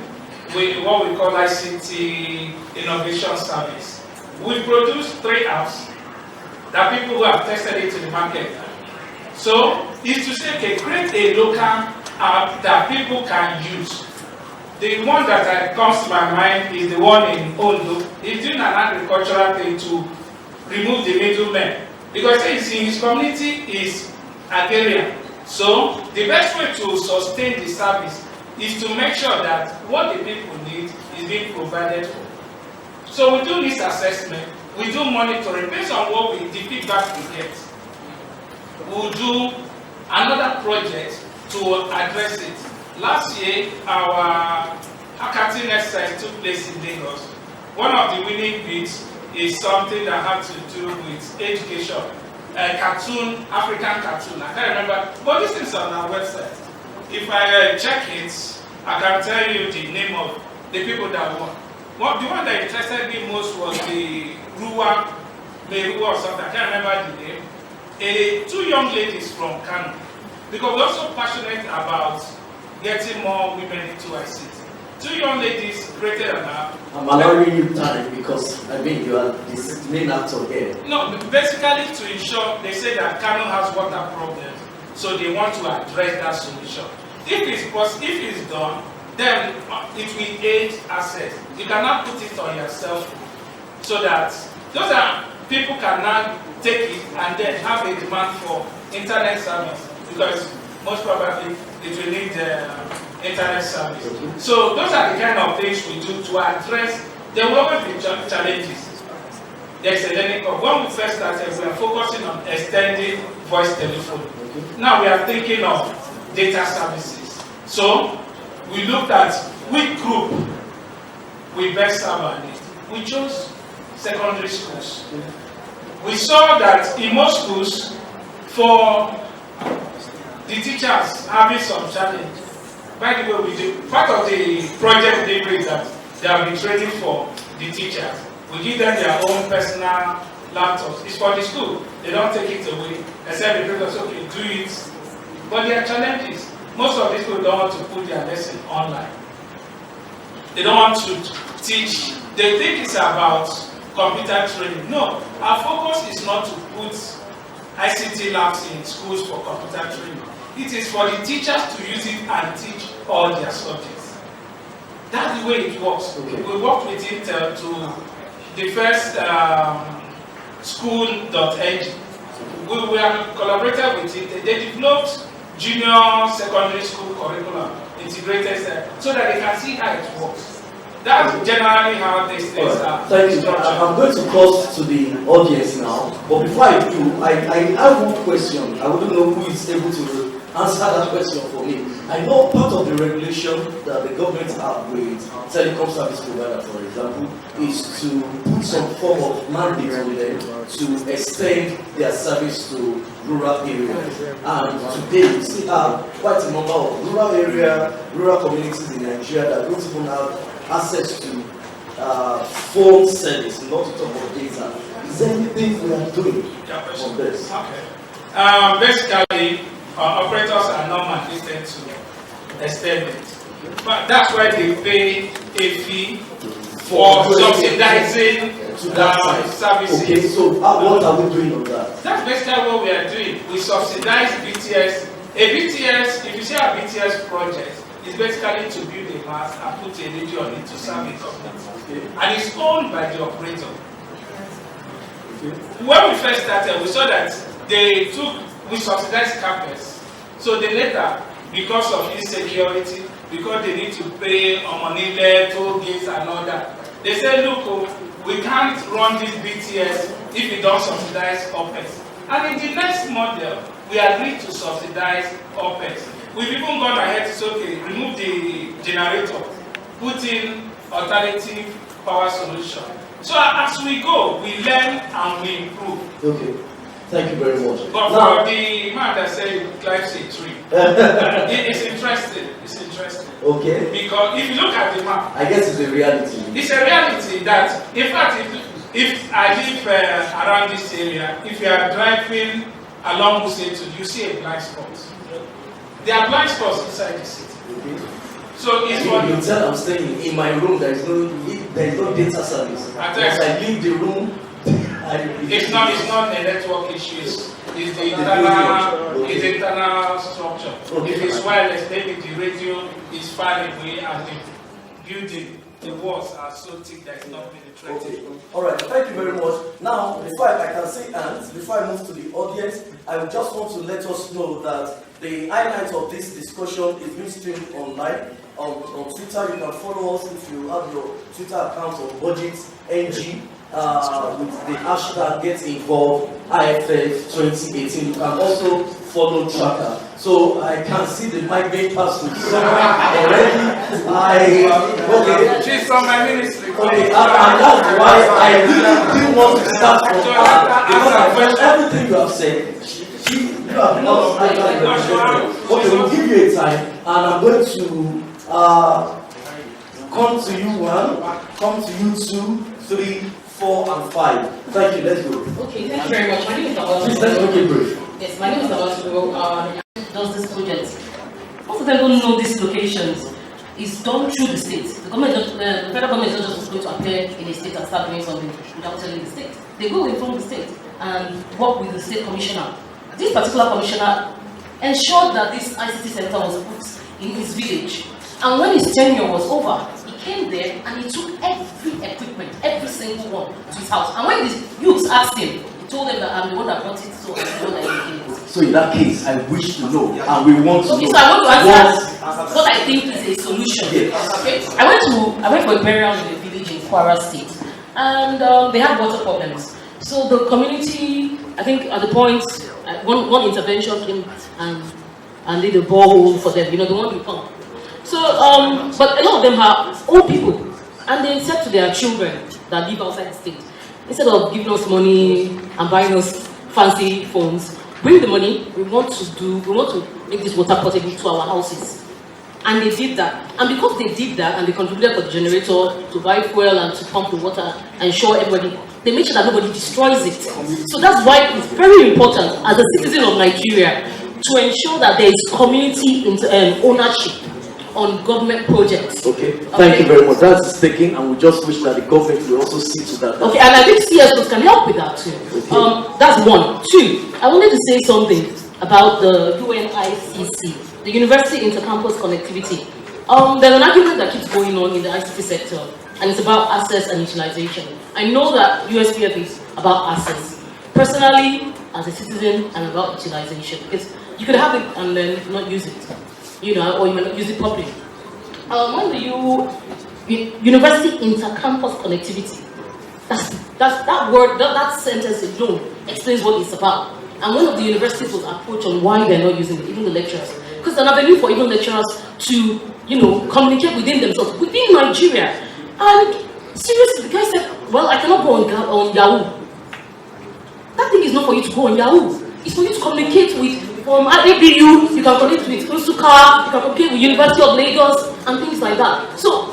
with what we call ICT Innovation Service. We produced 3 apps that people who have tested it to the market. So it's to say, okay, create a local app that people can use. The one that comes to my mind is the one in Ondo. He's doing an agricultural thing to remove the middlemen. Because in his community is agrarian. So the best way to sustain the service is to make sure that what the people need is being provided for. So we do this assessment, we do monitoring based on what the feedback we get. We'll do another project to address it. Last year, our hackathon exercise took place in Lagos. One of the winning bids is something that had to do with education. Cartoon, African cartoon. I can't remember, but this is on our website. If I check it, I can tell you the name of the people that won. The one that interested me most was the Rua or something. I can't remember the name. 2 young ladies from Kano. Because we're also passionate about getting more women into ICT. 2 young ladies created an app. I'm allowing you time because you are the main actor here. No, basically to ensure, they say that Kano has water problems, so they want to address that solution. If it's done, then it will aid access. You cannot put it on yourself so that those are people can now take it and then have a demand for internet service because most probably it will need internet service. So those are the kind of things we do to address. There will always be challenges. There's a learning curve. When we first started, we are focusing on extending voice telephone. Now we are thinking of data services. So we looked at which group we best serve our needs. We chose secondary schools. We saw that in most schools, for the teachers having some challenge. By the way, we do part of the project delivery is that they have been training for the teachers. We give them their own personal laptops. It's for the school. They don't take it away. Except the people say, okay, do it. But there are challenges. Most of these people don't want to put their lesson online. They don't want to teach. They think it's about computer training. No, our focus is not to put ICT labs in schools for computer training. It is for the teachers to use it and teach all their subjects. That's the way it works. Okay. We worked with Intel to the first school.ng. We have collaborated with it. They developed junior secondary school curriculum, integrated so that they can see how it works. That's generally how these things are. Thank you. I'm going to cross to the audience now. But before I do, I have one question. I wouldn't know who is able to answer that question for me. I know part of the regulation that the government have with telecom service provider, for example, is to put some form of mandate on them to extend their service to rural areas. And today we still have quite a number of rural communities in Nigeria that don't even have access to phone service, not to talk about data. Is there anything we are doing on this? Okay. Basically, operators are not mandated to extend it. But that's why they pay a fee for subsidizing services. Okay, so what are we doing on that? That's basically what we are doing. We subsidize BTS. A BTS, if you see a BTS project, is basically to build a mast and put a radio on it to serve the government. Okay. And it's owned by the operator. Okay. When we first started, we saw that we subsidized campus. So they later, because of insecurity, because they need to pay money there, toll gates and all that, they said, look, we can't run this BTS if we don't subsidize OPEX. And in the next model, we agreed to subsidize OPEX. We've even gone ahead to say, okay, remove the generator, put in alternative power solution. So as we go, we learn and we improve. Okay, thank you very much. But for the man that said climbs a tree, it's interesting. It's interesting. Okay. Because if you look at the map, I guess it's a reality. It's a reality that, in fact, if I live around this area, if you are driving along Musetu, you see a blind spot. There are blind spots inside the city. Okay. So it's what you tell I'm staying in my room. There is no data service. As I leave the room, it's not a network issue. It's the internal structure. Okay. If it's wireless, maybe the radio is far away and the building, the walls are so thick that it's not penetrating. Okay. All right. Thank you very much. Now, before I can say and before I move to the audience, I just want to let us know that the highlight of this discussion is being streamed online on Twitter. You can follow us if you have your Twitter account on BudgetNG with the hashtag Get Involved IFF 2018. You can also follow Tracker. So I can see the mic being passed to someone already. Okay. She's from my ministry. Okay, and that's why I really didn't want to start from her because I felt everything you have said. You have not. Okay, we'll give you a time, and I'm going to come to you 1, come to you 2, 3, 4, and 5. Thank you. Let's go. Okay, thank you very much. My name is Awal. Please let's make it brief. Yes, my name is Awal. Does this project? Most of them don't know these locations. It's done through the state. The federal government is not just going to appear in a state and start doing something without telling the state. They go inform the state and work with the state commissioner. This particular commissioner ensured that this ICT center was put in his village. And when his tenure was over, he came there and he took every equipment, every single one, to his house. And when the youths asked him, he told them that I'm the one that brought it, so I'm the one that he gave it. So in that case, I wish to know, and we want to know. So I want to answer what I think is a solution. Yes. Okay? I went for a burial in a village in Kwara State, and they had water problems. So the community, I think at the point, one intervention came and did a borehole for them, the one you pump. So, but a lot of them are old people, and they said to their children that live outside the state, instead of giving us money and buying us fancy phones, bring the money. We want to make this water portable to our houses. And they did that. And because they did that and they contributed to the generator to buy fuel and to pump the water and ensure everybody, they make sure that nobody destroys it. So that's why it's very important as a citizen of Nigeria to ensure that there is community ownership on government projects. Okay, thank you very much. That's taken, and we just wish that the government will also see to that. Okay, and I think CSOs can help with that too. Okay. That's 1. 2, I wanted to say something about the UNICC, the University Intercampus Connectivity. There's an argument that keeps going on in the ICT sector, and it's about access and utilization. I know that USPF is about access. Personally, as a citizen, I'm about utilization. Because you could have it and then not use it. Or you might not use it properly. When the University Intercampus Connectivity, that word, that sentence alone explains what it's about. And one of the universities was approached on why they're not using it, even the lecturers. Because it's an avenue for even lecturers to, communicate within themselves, within Nigeria. And seriously, the guy said, well, I cannot go on Yahoo. That thing is not for you to go on Yahoo. It's for you to communicate with, from ABU, you can communicate with Unsuka, you can communicate with University of Lagos, and things like that. So,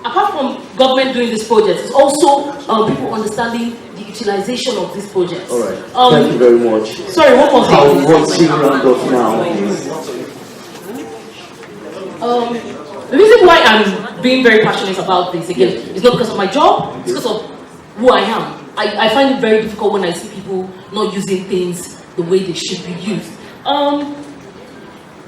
apart from government doing this project, it's also people understanding the utilization of this project. All right. Thank you very much. Sorry, one more thing. I want to round off now. The reason why I'm being very passionate about this, again, is not because of my job, it's because of who I am. I find it very difficult when I see people not using things the way they should be used.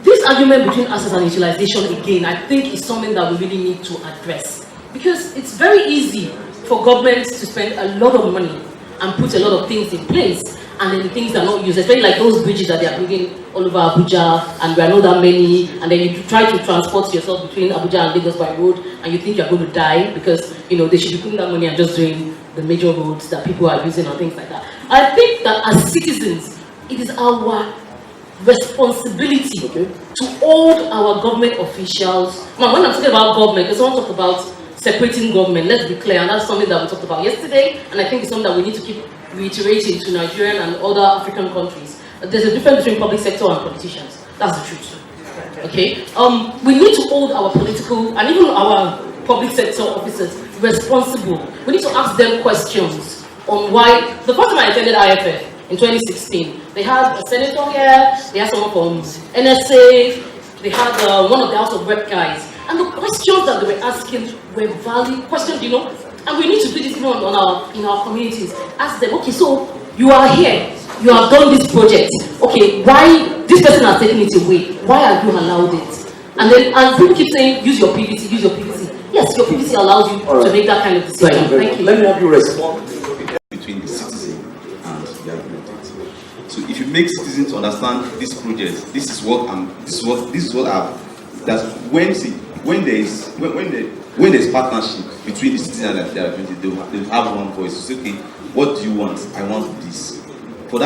This argument between assets and utilization, again, I think is something that we really need to address. Because it's very easy for governments to spend a lot of money and put a lot of things in place, and then the things are not used, especially like those bridges that they are building all over Abuja, and there are not that many, and then you try to transport yourself between Abuja and Lagos by road, and you think you're going to die because, they should be putting that money and just doing the major roads that people are using and things like that. I think that as citizens, it is our responsibility to hold our government officials. Now, when I'm talking about government, because I want to talk about separating government, let's be clear, and that's something that we talked about yesterday, and I think it's something that we need to keep reiterating to Nigerian and other African countries. There's a difference between public sector and politicians. That's the truth. Okay? We need to hold our political and even our public sector officers responsible. We need to ask them questions on why. The first time I attended IFF in 2016, they had a senator here, they had someone from NSA, they had one of the House of Rep guys. And the questions that they were asking were valid questions, and we need to do this even in our communities. Ask them, okay, so you are here, you have done this project, okay, why this person has taken it away? Why have you allowed it? And people keep saying, use your PVC, use your PVC. Yes, your PVC allows you to make that kind of decision. Thank you. Let me have you respond. Between the citizen and the administrator. So if you make citizens understand this project, this is what I've. That's when there's partnership between the citizen and the administrator, they'll have one voice. So say, okay, what do you want? I want this. For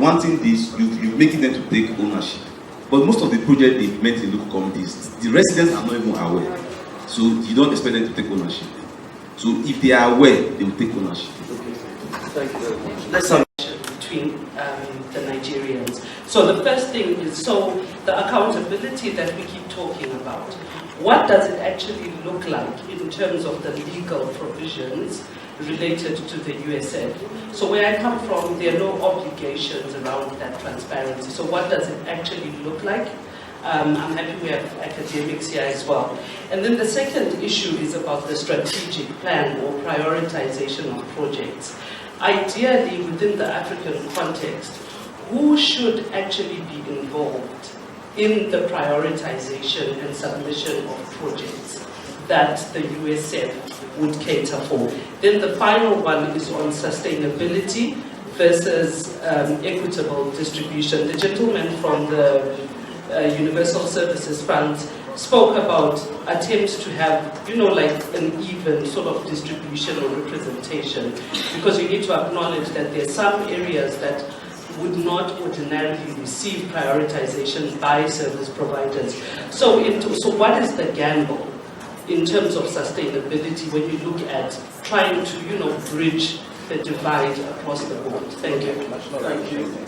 wanting this, you're making them to take ownership. But most of the projects they implement in local communities, the residents are not even aware. So you don't expect them to take ownership. So if they are aware, they will take ownership. Thank you very much. Let's have between the Nigerians. So the first thing is, the accountability that we keep talking about, what does it actually look like in terms of the legal provisions related to the USF? So where I come from, there are no obligations around that transparency. So what does it actually look like? I'm happy we have academics here as well. And then the second issue is about the strategic plan or prioritization of projects. Ideally, within the African context, who should actually be involved in the prioritization and submission of projects that the USF would cater for? Then the final one is on sustainability versus equitable distribution. The gentleman from the Universal Services Fund spoke about attempts to have, like an even sort of distribution or representation, because you need to acknowledge that there are some areas that would not ordinarily receive prioritization by service providers. So what is the gamble in terms of sustainability when you look at trying to, bridge the divide across the board? Thank you. Thank you.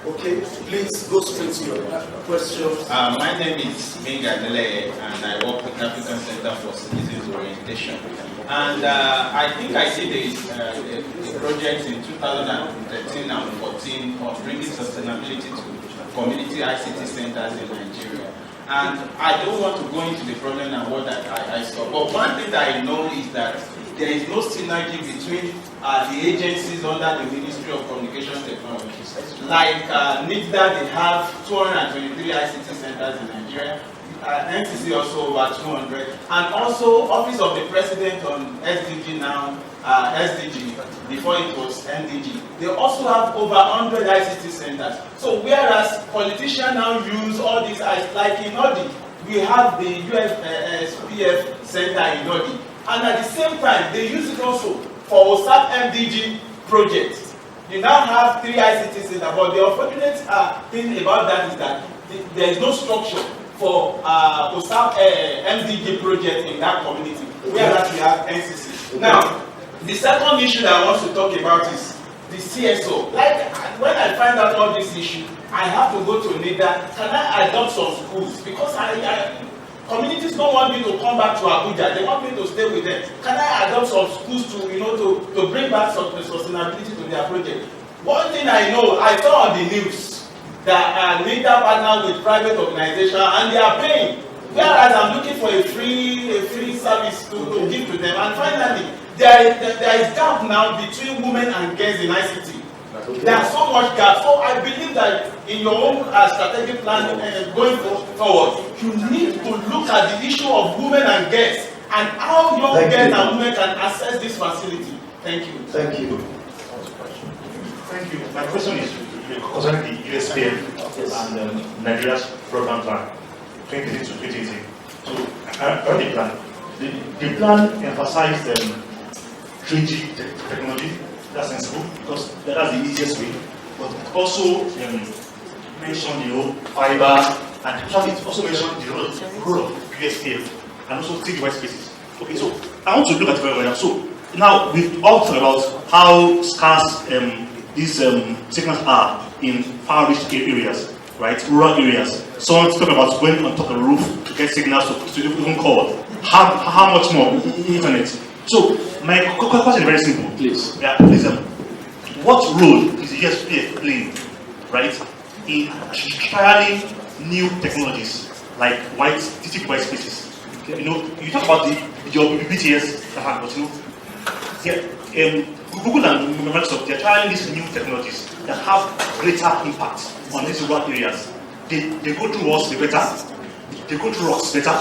Okay, please go straight to your question. My name is Minga Dele, and I work with African Center for Citizens Orientation. And I think I see the project in 2013 and 14 of bringing sustainability to community ICT centers in Nigeria. And I don't want to go into the problem and what I saw. But one thing that I know is that there is no synergy between the agencies under the Ministry of Communications Technology. Like NITDA, they have 223 ICT centers in Nigeria. NCC also over 200. And also Office of the President on SDG now, SDG, before it was NDG. They also have over 100 ICT centers. So whereas politicians now use all these, like in Odi, we have the USPF center in Odi. And at the same time, they use it also for OSAP MDG projects. You now have 3 ICT centers, but the unfortunate thing about that is that there is no structure for to start MDG project in that community, whereas we have NCC. Now, the second issue that I want to talk about is the CSO. Like, when I find out all this issue, I have to go to NIDA. Can I adopt some schools? Because communities don't want me to come back to Abuja. They want me to stay with them. Can I adopt some schools to, to bring back some sustainability to their project? One thing I know, I saw on the news that NIDA partner with private organization and they are paying. Whereas I'm looking for a free service to give to them. And finally, there is gap now between women and girls in ICT. There's so much gap. So I believe that in your own strategic plan going forward, you need to look at the issue of women and girls and how young girls and women can access this facility. Thank you. Thank you. Thank you. My question is concerning the USPF and Nigeria's broadband plan, 2020 to 2018. So, I read the plan. The plan emphasized 3G technology. That's sensible because that's the easiest way. But it also mentioned fiber, and actually it also mentioned the role of USPF and also 3G white spaces. Okay, so I want to look at it very well. So now we've all talked about how scarce these signals are in far-reach areas, right? Rural areas. Someone's talking about going on top of the roof to get signals to even call. How much more internet? So my question is very simple. Please. Yeah, please. What role is the USPF playing, right, in trialing new technologies like white spaces? Okay. You talk about your BTS, but Google and Microsoft, they're trialing these new technologies that have greater impact on these rural areas. They go through us better. They go through us better.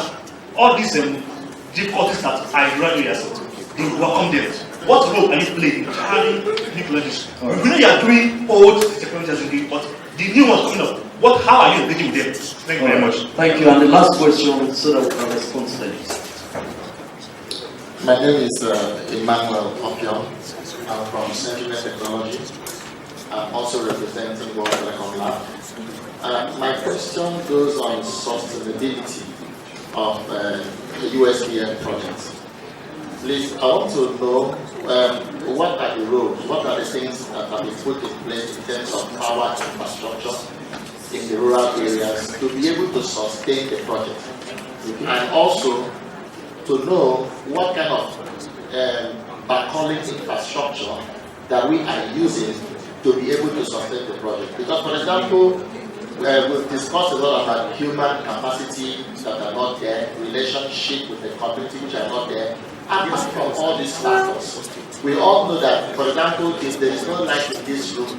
All these difficulties that are in rural areas, they welcome them. What role are you playing in trialing new technologies? We know you are doing old technologies, but the new ones coming up, how are you engaging with them? Thank you very much. Thank you. And the last question, so that we can respond to them. My name is Emmanuel Opion. I'm from Sentinel Technology. I'm also representing World Telecom Lab. My question goes on sustainability of the USPF project. Please, I want to know what are the roles, what are the things that have been put in place in terms of power infrastructure in the rural areas to be able to sustain the project, and also to know what kind of backhauling infrastructure that we are using to be able to sustain the project. Because, for example, we've discussed a lot about human capacity that are not there, relationship with the community which are not there. Apart from all these factors, we all know that, for example, if there is no light in this room,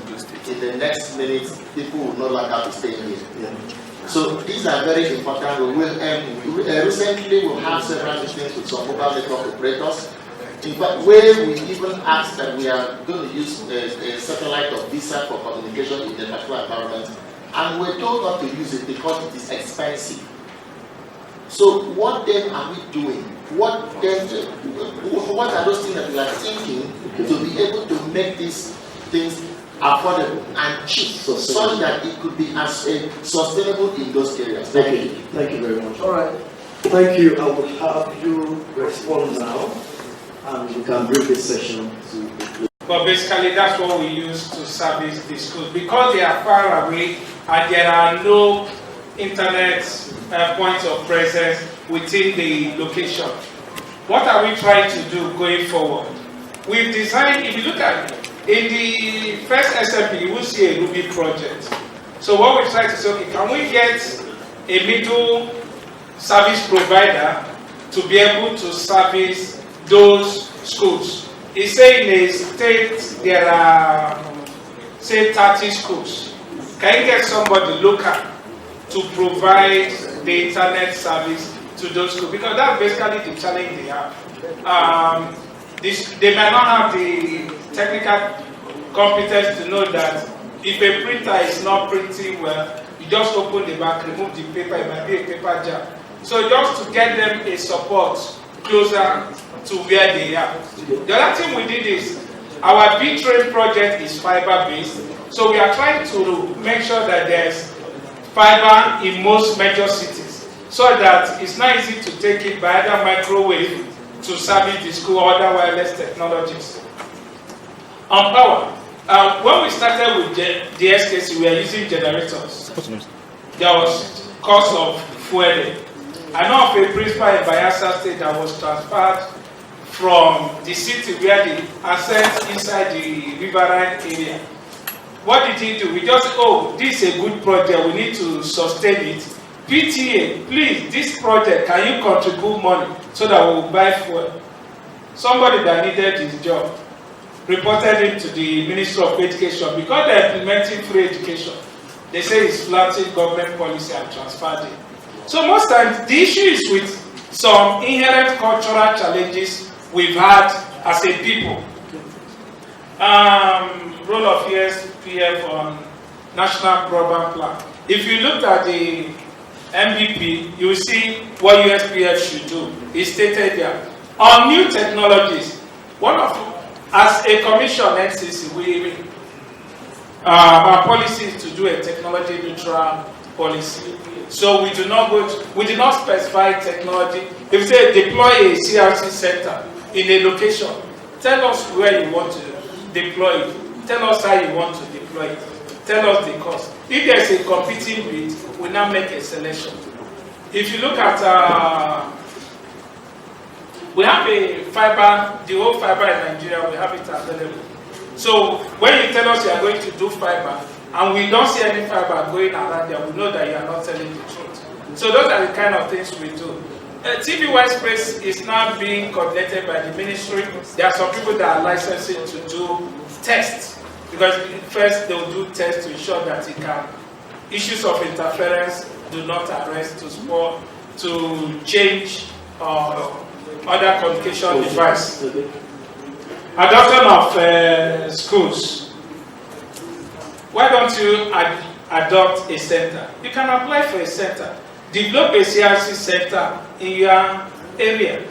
in the next minute, people will no longer be staying here. So these are very important. Recently, we have several meetings with some mobile network operators. In fact, where we even asked that we are going to use a satellite of VSAT for communication in the particular environment, and we're told not to use it because it is expensive. So what then are we doing? What are those things that we are thinking to be able to make these things affordable and cheap, so that it could be as sustainable in those areas? Thank you. Thank you very much. All right. Thank you. I will have you respond now, and we can bring this session to a close. But basically, that's what we use to service the schools. Because they are far away and there are no internet points of presence within the location. What are we trying to do going forward? We've designed, if you look at it, in the first SMP, you will see a Ruby project. So what we try to say, okay, can we get a middle service provider to be able to service those schools? It's saying in a state there are, say, 30 schools. Can you get somebody local to provide the internet service to those schools? Because that's basically the challenge they have. They may not have the technical competence to know that if a printer is not printing well, you just open the back, remove the paper, it might be a paper jar. So just to get them a support closer to where they are. The other thing we did is, Our B-Train project is fiber-based, so we are trying to make sure that there's fiber in most major cities, so that it's not easy to take it by either microwave to service the school or other wireless technologies. On power, when we started with the SKC, we were using generators. There was cost of fueling. I know of a principal in Bayelsa State that was transferred from the city where the assets inside the riverine area. What did he do? We just, oh, this is a good project, we need to sustain it. PTA, please, this project, can you contribute money so that we will buy fuel? Somebody that needed his job reported it to the Ministry of Education. Because they're implementing free education, they say it's flouting government policy and transferred it. So most times, the issue is with some inherent cultural challenges we've had as a people. Role of USPF on National Broadband Plan. If you looked at the MVP, you will see what USPF should do. It's stated there. On new technologies, as a commission NCC, our policy is to do a technology neutral policy. So we do not specify technology. If you say deploy a CRC center in a location, tell us where you want to deploy it. Tell us how you want to deploy it. Tell us the cost. If there's a competing bid, we now make a selection. If you look at, we have a fiber, the whole fiber in Nigeria, we have it available. So when you tell us you are going to do fiber, and we don't see any fiber going around there, we know that you are not telling the truth. So those are the kind of things we do. TV White Space is now being coordinated by the ministry. There are some people that are licensed to do tests, because first they will do tests to ensure that issues of interference do not arrest, to spoil, to change other communication device. Adoption of schools. Why don't you adopt a center? You can apply for a center. Develop a CRC center in your area.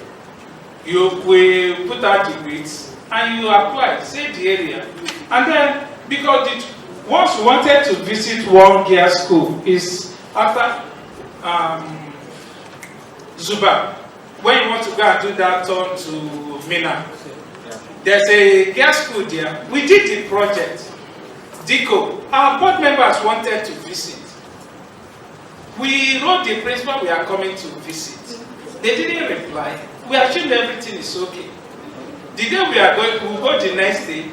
You will put out the bids and you apply, say the area. And then, because once you wanted to visit one gear school, is after Zuba. When you want to go and do that turn to Mina, there's a gear school there. We did the project. DICO, our board members wanted to visit. We wrote the principal we are coming to visit. They didn't reply. We assumed everything is okay. The day we are going, we'll go the next day.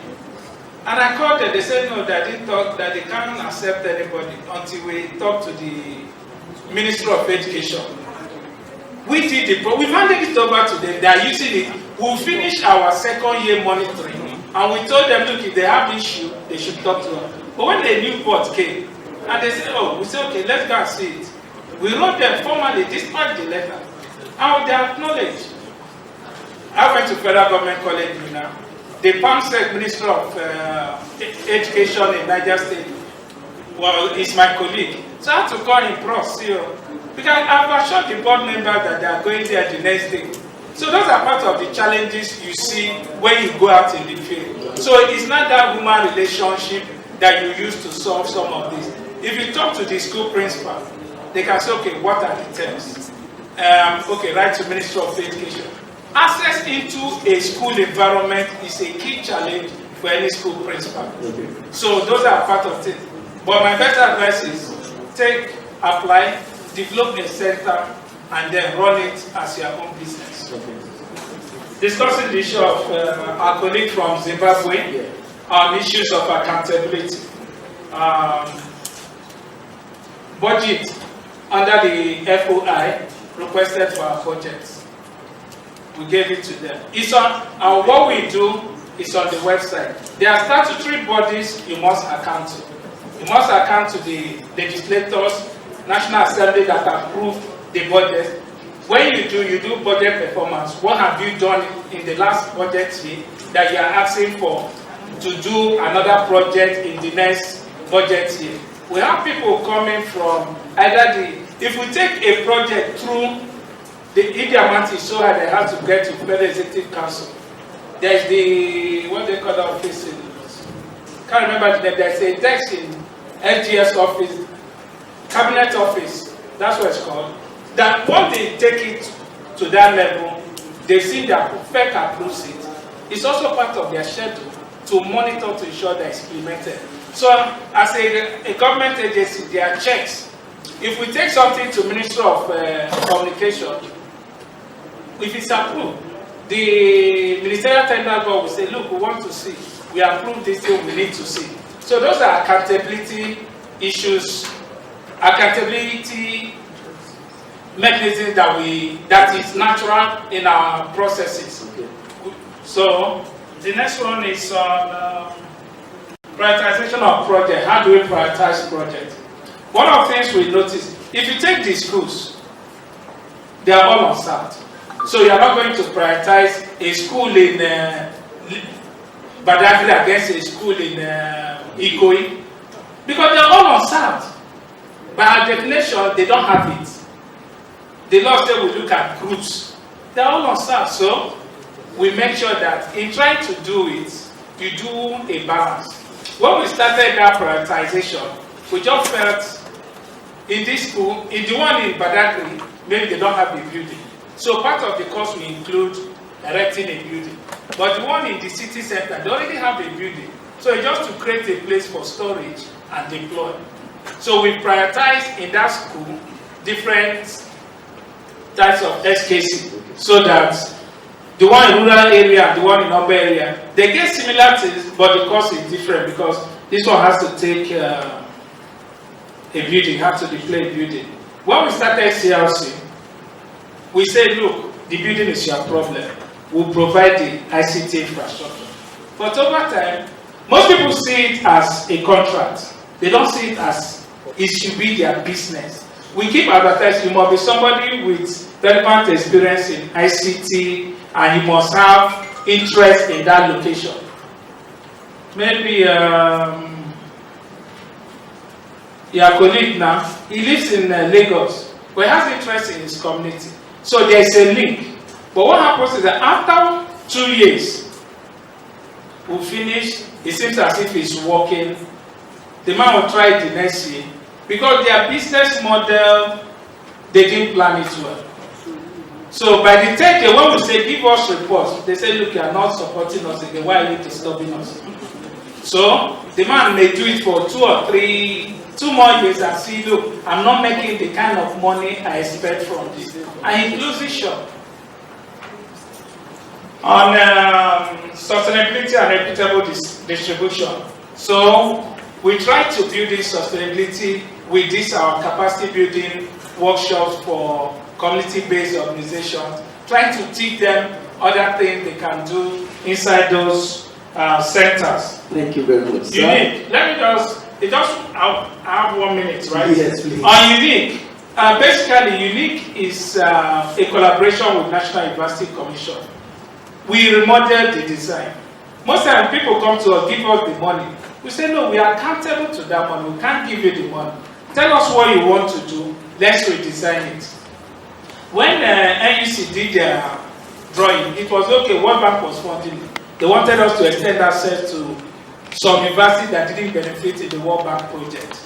And I called them, they said no, that they can't accept anybody until we talk to the Ministry of Education. We did we've handed it over to them, they are using it. We'll finish our second year monitoring. And we told them, look, if they have issue, they should talk to us. But when the new board came, and they said, oh, we said, okay, let's go and see it. We wrote them formally, despite the letter. And they acknowledged. I went to Federal Government College now. The PAMSEC Minister of Education in Niger State, well, is my colleague. So I had to call him CEO. Because I've assured the board members that they are going there the next day. So those are part of the challenges you see when you go out in the field. So it's not that human relationship that you use to solve some of this. If you talk to the school principal, they can say, okay, what are the terms? Okay, write to Ministry of Education. Access into a school environment is a key challenge for any school principal. Okay. So those are part of it. But my best advice is apply, develop a center, and then run it as your own business. Okay. Discussing the issue of our colleague from Zimbabwe on issues of accountability. Budget under the FOI requested for our budgets. We gave it to them. It's on what we do is on the website. There are statutory bodies you must account to. You must account to the legislators, National Assembly that approved the budget. When you do budget performance, what have you done in the last budget year that you are asking for to do another project in the next budget year? We have people coming from either if we take a project through if the amount is so high, they have to get to Federal Executive Council. there's the, what they call the office in, can't remember the name, there's a desk in SGS office, cabinet office, that's what it's called, that once they take it to that level, they've seen their FEC approves it. It's also part of their schedule to monitor to ensure that it's implemented. So as a government agency, there are checks. If we take something to Ministry of Communication, if it's approved, the Ministerial Tender Board will say, look, we want to see, we approve this thing, we need to see. So those are accountability issues, accountability mechanism that is natural in our processes. Okay. So the next one is on prioritization of project. How do we prioritize projects? One of the things we notice, if you take the schools, they are all on South. So you are not going to prioritize a school in Badagry against a school in Ikoyi, because they are all on South. By our definition, they don't have it. The law says we look at groups. They are all on South. So we make sure that in trying to do it, you do a balance. When we started that prioritization, we just felt in this school, in the one in Badagry, maybe they don't have a building. So part of the cost we include erecting a building. But the one in the city center, they already have a building. So it's just to create a place for storage and deploy. So we prioritize in that school different types of SKC, so that the one in rural area and the one in urban area, they get similar things, but the cost is different because this one has to take a building, has to deploy a building. When we started CLC, we said, look, the building is your problem. We'll provide the ICT infrastructure. But over time, most people see it as a contract. They don't see it as it should be their business. We keep advertising, you must be somebody with relevant experience in ICT and you must have interest in that location. Maybe your colleague now, he lives in Lagos, but he has interest in his community. So there is a link. But what happens is that after 2 years, we'll finish, it seems as if it's working. The man will try it the next year. Because their business model, they didn't plan it well. So by the 10th year, when we say give us reports, they say, look, you are not supporting us again, why are you disturbing us? So the man may do it for 2 or 2 more years and see, look, I'm not making the kind of money I expect from this. And he loses shop. On sustainability and equitable distribution. So we try to build this sustainability with this our capacity building workshops for community-based organizations, trying to teach them other things they can do inside those centers. Thank you very much. Unique. Let me I have 1 minute, right? Yes, please. On Unique, basically Unique is a collaboration with National University Commission. We remodeled the design. Most times people come to us, give us the money. We say, no, we are accountable to that money. We can't give you the money. Tell us what you want to do. Let's redesign it. When NUC did their drawing, it was okay. World Bank was funding it. They wanted us to extend access to some universities that didn't benefit in the World Bank project.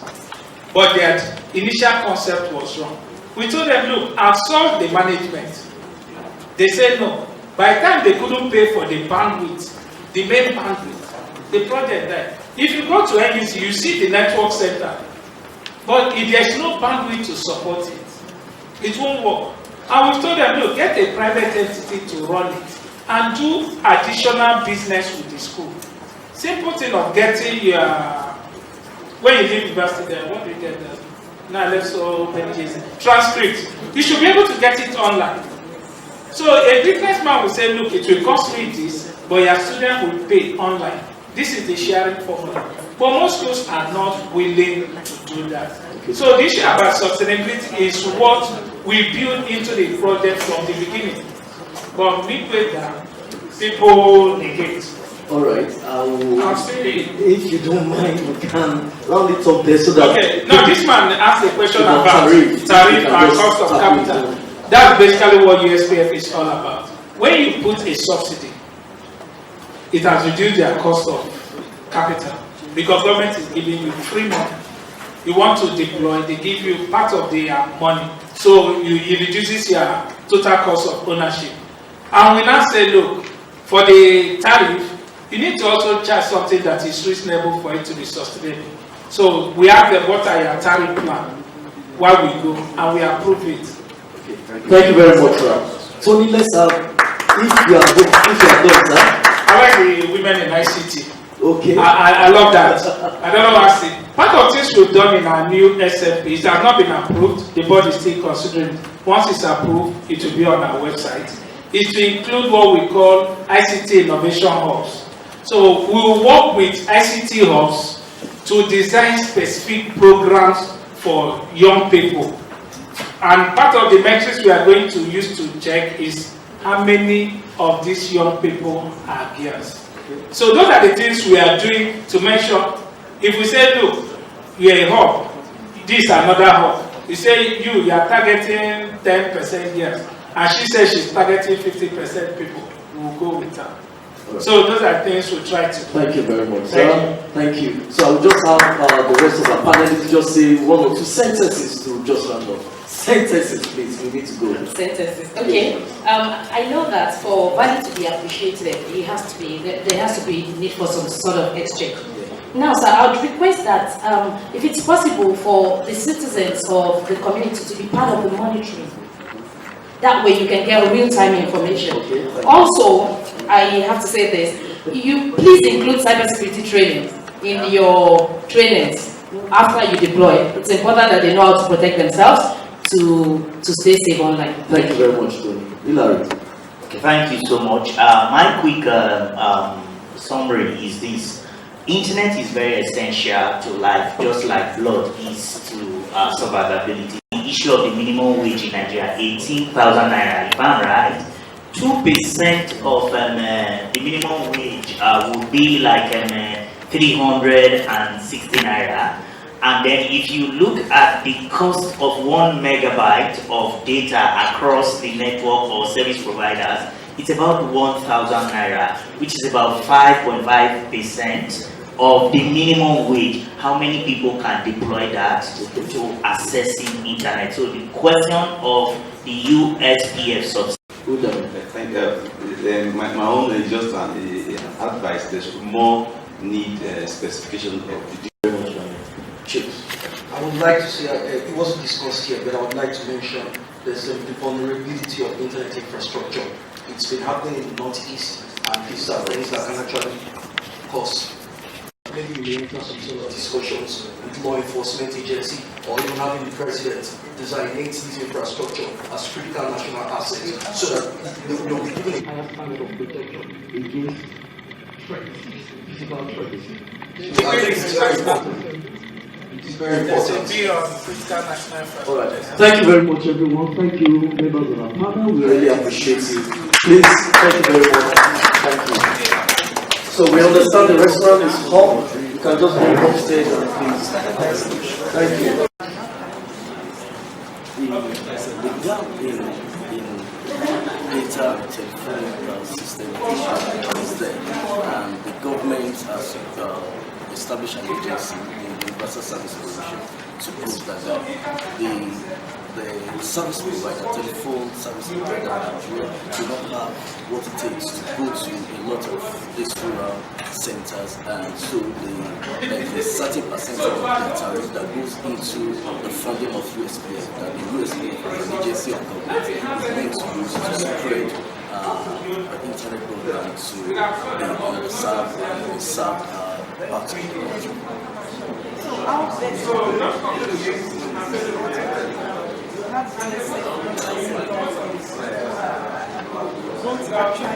But their initial concept was wrong. We told them, look, outsource the management. They said no. By the time they couldn't pay for the bandwidth, the main bandwidth, the project died. If you go to NUC, you see the network center. But if there's no bandwidth to support it, it won't work. And we told them, look, get a private entity to run it and do additional business with the school. Simple thing of getting your, when you leave university there, what do you get there? Now I left so many years. Transcript. You should be able to get it online. So a businessman will say, look, it will cost me this, but your student will pay online. This is the sharing formula. But most schools are not willing to do that. So the issue about sustainability is what we build into the project from the beginning. But midway down, people negate. All right. If you don't mind, we can round it up there so that. Okay. Now this man asked a question about tariff and cost of capital. That's basically what USPF is all about. When you put a subsidy, it has reduced their cost of capital because government is giving you free money. You want to deploy, they give you part of their money. So it reduces your total cost of ownership. And we now say, look, for the tariff, you need to also charge something that is reasonable for it to be sustainable. So we have the what are your tariff plan while we go, and we approve it. Okay, thank you very much, sir. Tony, let's have, if you are done, sir. I like the women in ICT. Okay. I love that. I don't know what to say. Part of things we've done in our new SFP, it has not been approved. The board is still considering. Once it's approved, it will be on our website. It will include what we call ICT innovation hubs. So we will work with ICT hubs to design specific programs for young people. And part of the metrics we are going to use to check is how many of these young people are girls. So those are the things we are doing to make sure. If we say, look, you're a hub, this is another hub. You say you are targeting 10% girls, and she says she's targeting 50% people. We'll go with her. Right. So those are things we try to do. Thank you very much, sir. Thank you. So I will just have the rest of our panelists just say one or two sentences to just round up. Sentences, please. We need to go. Sentences. Okay. I know that for value to be appreciated, it has to be there has to be need for some sort of exchange. Now, sir, I would request that if it's possible for the citizens of the community to be part of the monitoring. That way, you can get real-time information. Okay, also, I have to say this: you please include cybersecurity training in your trainings after you deploy. It's important that they know how to protect themselves to stay safe online. Thank you very much, Tony. Hilary. Okay, thank you so much. My quick summary is this: internet is very essential to life, just like blood is to survivability. The issue of the minimum wage in Nigeria, 18,000 naira. If I'm right, 2% of the minimum wage would be like 360 naira. And then if you look at the cost of 1 megabyte of data across the network or service providers, it's about 1,000 naira, which is about 5.5% of the minimum wage. How many people can deploy that to accessing internet? So the question of the USPF subsidy. Thank you. My own is just an advice. There's more need specification of the. I would like to say, it wasn't discussed here, but I would like to mention there's the vulnerability of internet infrastructure. It's been happening in the Northeast, and these are things that can actually cause maybe we enter some sort of discussions with law enforcement agency, or even having the president designate this infrastructure as critical national assets, so that they will be given a higher standard of protection against threats, physical threats. So I think it's very important. It's very important. All right. Thank you very much, everyone. Thank you, members of our panel. We really appreciate you. Please, thank you very much. Thank you. So we understand the restaurant is hot. You can just go upstairs and please. Thank you. The gap in data telephone system is there, and the government has established an agency, the Universal Service Commission, to prove that the service provider, telephone service provider in Nigeria, do not have what it takes to go to a lot of these rural centers, and so there's a certain percentage of the tariff that goes into the funding of USPF, that the USPF as an agency of government is meant to use to spread internet broadband to the underserved and served parts of the country. Don't actually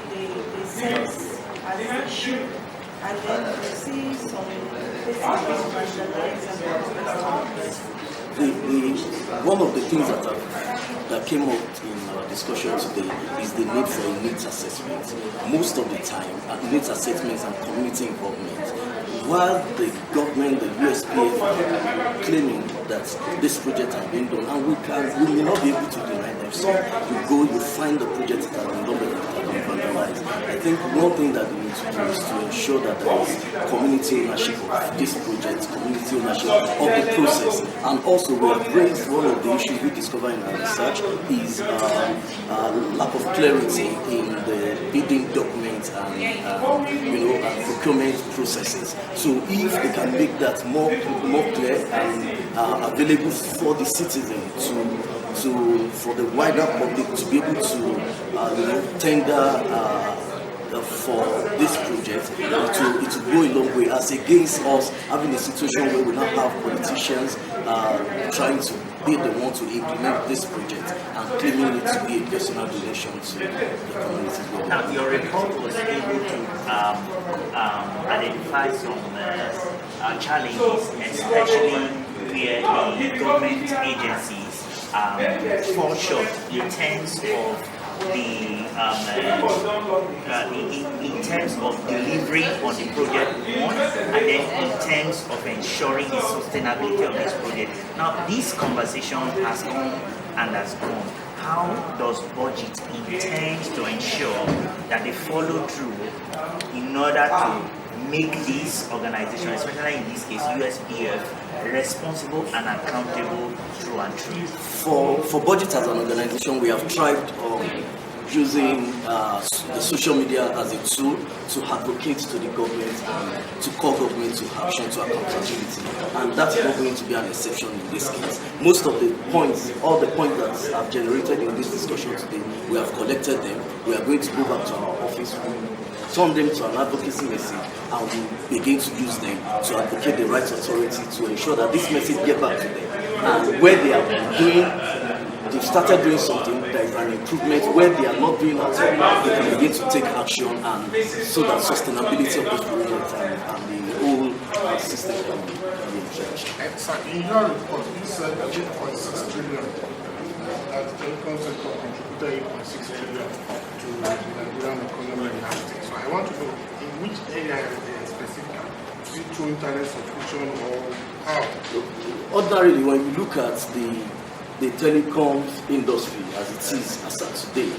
take the sense as they should, and then you see some places being vandalized and one of the things that came up in our discussion today is the need for a needs assessment. Most of the time, needs assessments and community involvement. While the government, the USPF, are claiming that this project has been done, and we may not be able to deny them. So you go, you find the project that has been done, vandalized. I think one thing that we need to do is to ensure that there is community ownership of this project, community ownership of the process. And also we have raised one of the issues we discovered in our research is lack of clarity in the bidding documents and and procurement processes. So if they can make that more clear and available for the citizen for the wider public to be able to tender for this project, it will go a long way as against us having a situation where we now have politicians trying to be the one to implement this project and claiming it to be a personal donation to the community. Now, your report was able to identify some challenges, especially where the government agencies fall short in terms of in terms of delivering on the project one, and then in terms of ensuring the sustainability of this project. Now, this conversation has come and has gone. How does budget intend to ensure that they follow through in order to make this organization, especially in this case USPF, responsible and accountable through and through? For budget as an organization, we have tried using the social media as a tool to advocate to the government and to call government to action, to accountability. And that's not going to be an exception in this case. Most of the points, all the points that have generated in this discussion today, we have collected them. We are going to go back to our office, turn them to an advocacy message, and we begin to use them to advocate the rights authority to ensure that this message get back to them. And where they have been they've started doing something, there is an improvement. Where they are not doing that, they can begin to take action, and so that sustainability of this project and the whole system can be encouraged. Sir, in your report, you said 8.6 trillion that the telecom sector contributed 8.6 trillion to the Nigerian economy and everything. So I want to know in which area specifically? Is it through internet subscription or how? Ordinarily, when you look at the telecom industry as it is as of today,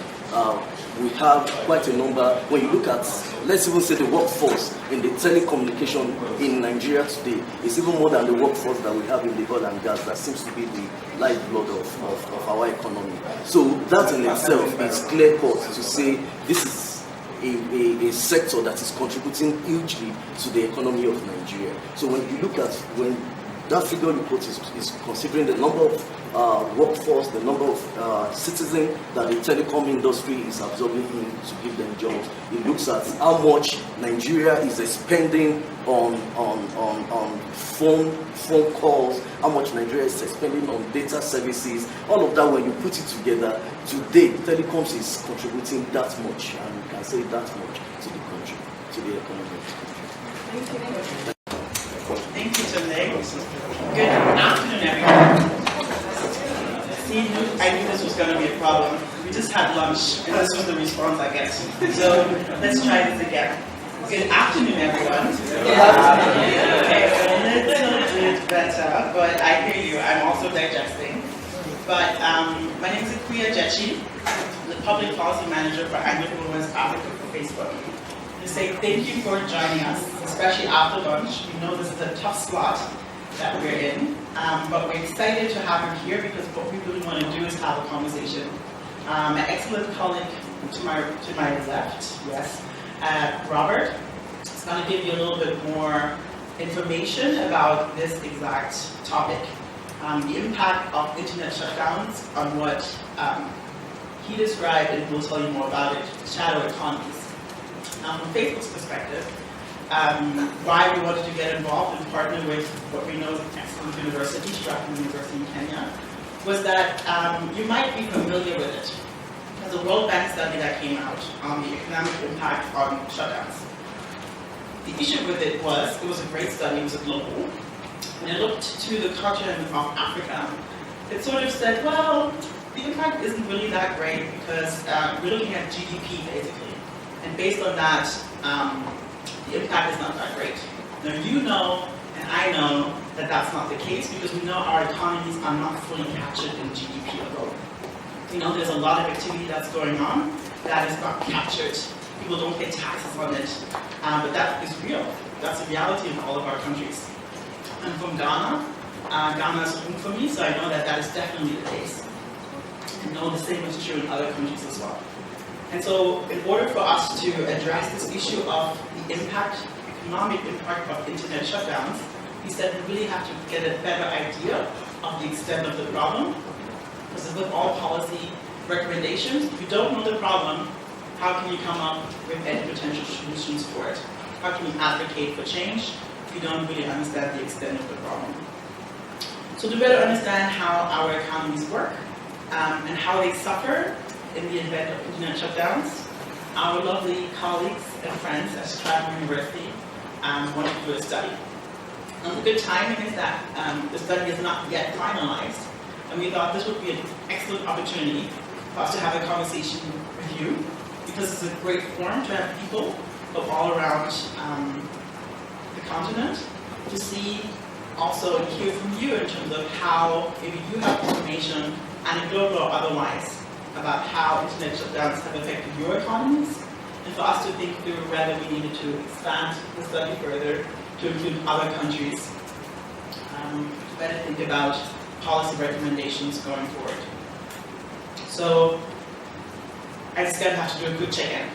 we have quite a number. When you look at, let's even say the workforce in the telecommunication in Nigeria today, it's even more than the workforce that we have in the oil and gas that seems to be the lifeblood of our economy. So that in itself is clear cut to say this is a sector that is contributing hugely to the economy of Nigeria. So when you look at that figure you put is considering the number of workforce, the number of citizens that the telecom industry is absorbing in to give them jobs. It looks at how much Nigeria is spending on phone calls, how much Nigeria is spending on data services. All of that, when you put it together, today telecoms is contributing that much, and you can say that much to the country, to the economy. Thank you, Tunde. Good afternoon, everyone. I knew this was going to be a problem. We just had lunch, and this was the response I get. So let's try this again. Good afternoon, everyone. Good afternoon. Okay, a little bit better, but I hear you. I'm also digesting. But my name is Ikuya Jechi, the Public Policy Manager for Anglican Women's Africa for Facebook. To say thank you for joining us, especially after lunch. We know this is a tough slot that we're in, but we're excited to have you here because what we really want to do is have a conversation. My excellent colleague to my left, yes, Robert, is going to give you a little bit more information about this exact topic, the impact of internet shutdowns on what he described, and we'll tell you more about it, shadow economies. From Facebook's perspective, why we wanted to get involved and partner with what we know is an excellent university, Stratford University in Kenya, was that you might be familiar with it. There's a World Bank study that came out on the economic impact on shutdowns. The issue with it was a great study, it was a global. When it looked to the continent of Africa, it sort of said, well, the impact isn't really that great because we're looking at GDP basically. And based on that, the impact is not that great. Now you know, and I know, that that's not the case because we know our economies are not fully captured in GDP alone. You know, there's a lot of activity that's going on, that is not captured. People don't pay taxes on it, but that is real. That's a reality in all of our countries. I'm from Ghana. Ghana is home for me, so I know that that is definitely the case. I know the same is true in other countries as well. And so in order for us to address this issue of the impact, economic impact of internet shutdowns, we said we really have to get a better idea of the extent of the problem. Because with all policy recommendations, if you don't know the problem, how can you come up with any potential solutions for it? How can you advocate for change if you don't really understand the extent of the problem? So to better understand how our economies work and how they suffer in the event of internet shutdowns, our lovely colleagues and friends at Stratford University wanted to do a study. Now, the good timing is that the study is not yet finalized, and we thought this would be an excellent opportunity for us to have a conversation with you, because it's a great forum to have people from all around the continent to see, also hear from you in terms of how maybe you have information, anecdotal or otherwise, about how internet shutdowns have affected your economies, and for us to think through whether we needed to expand the study further to include other countries, to better think about policy recommendations going forward. So I just gonna have to do a quick check-in.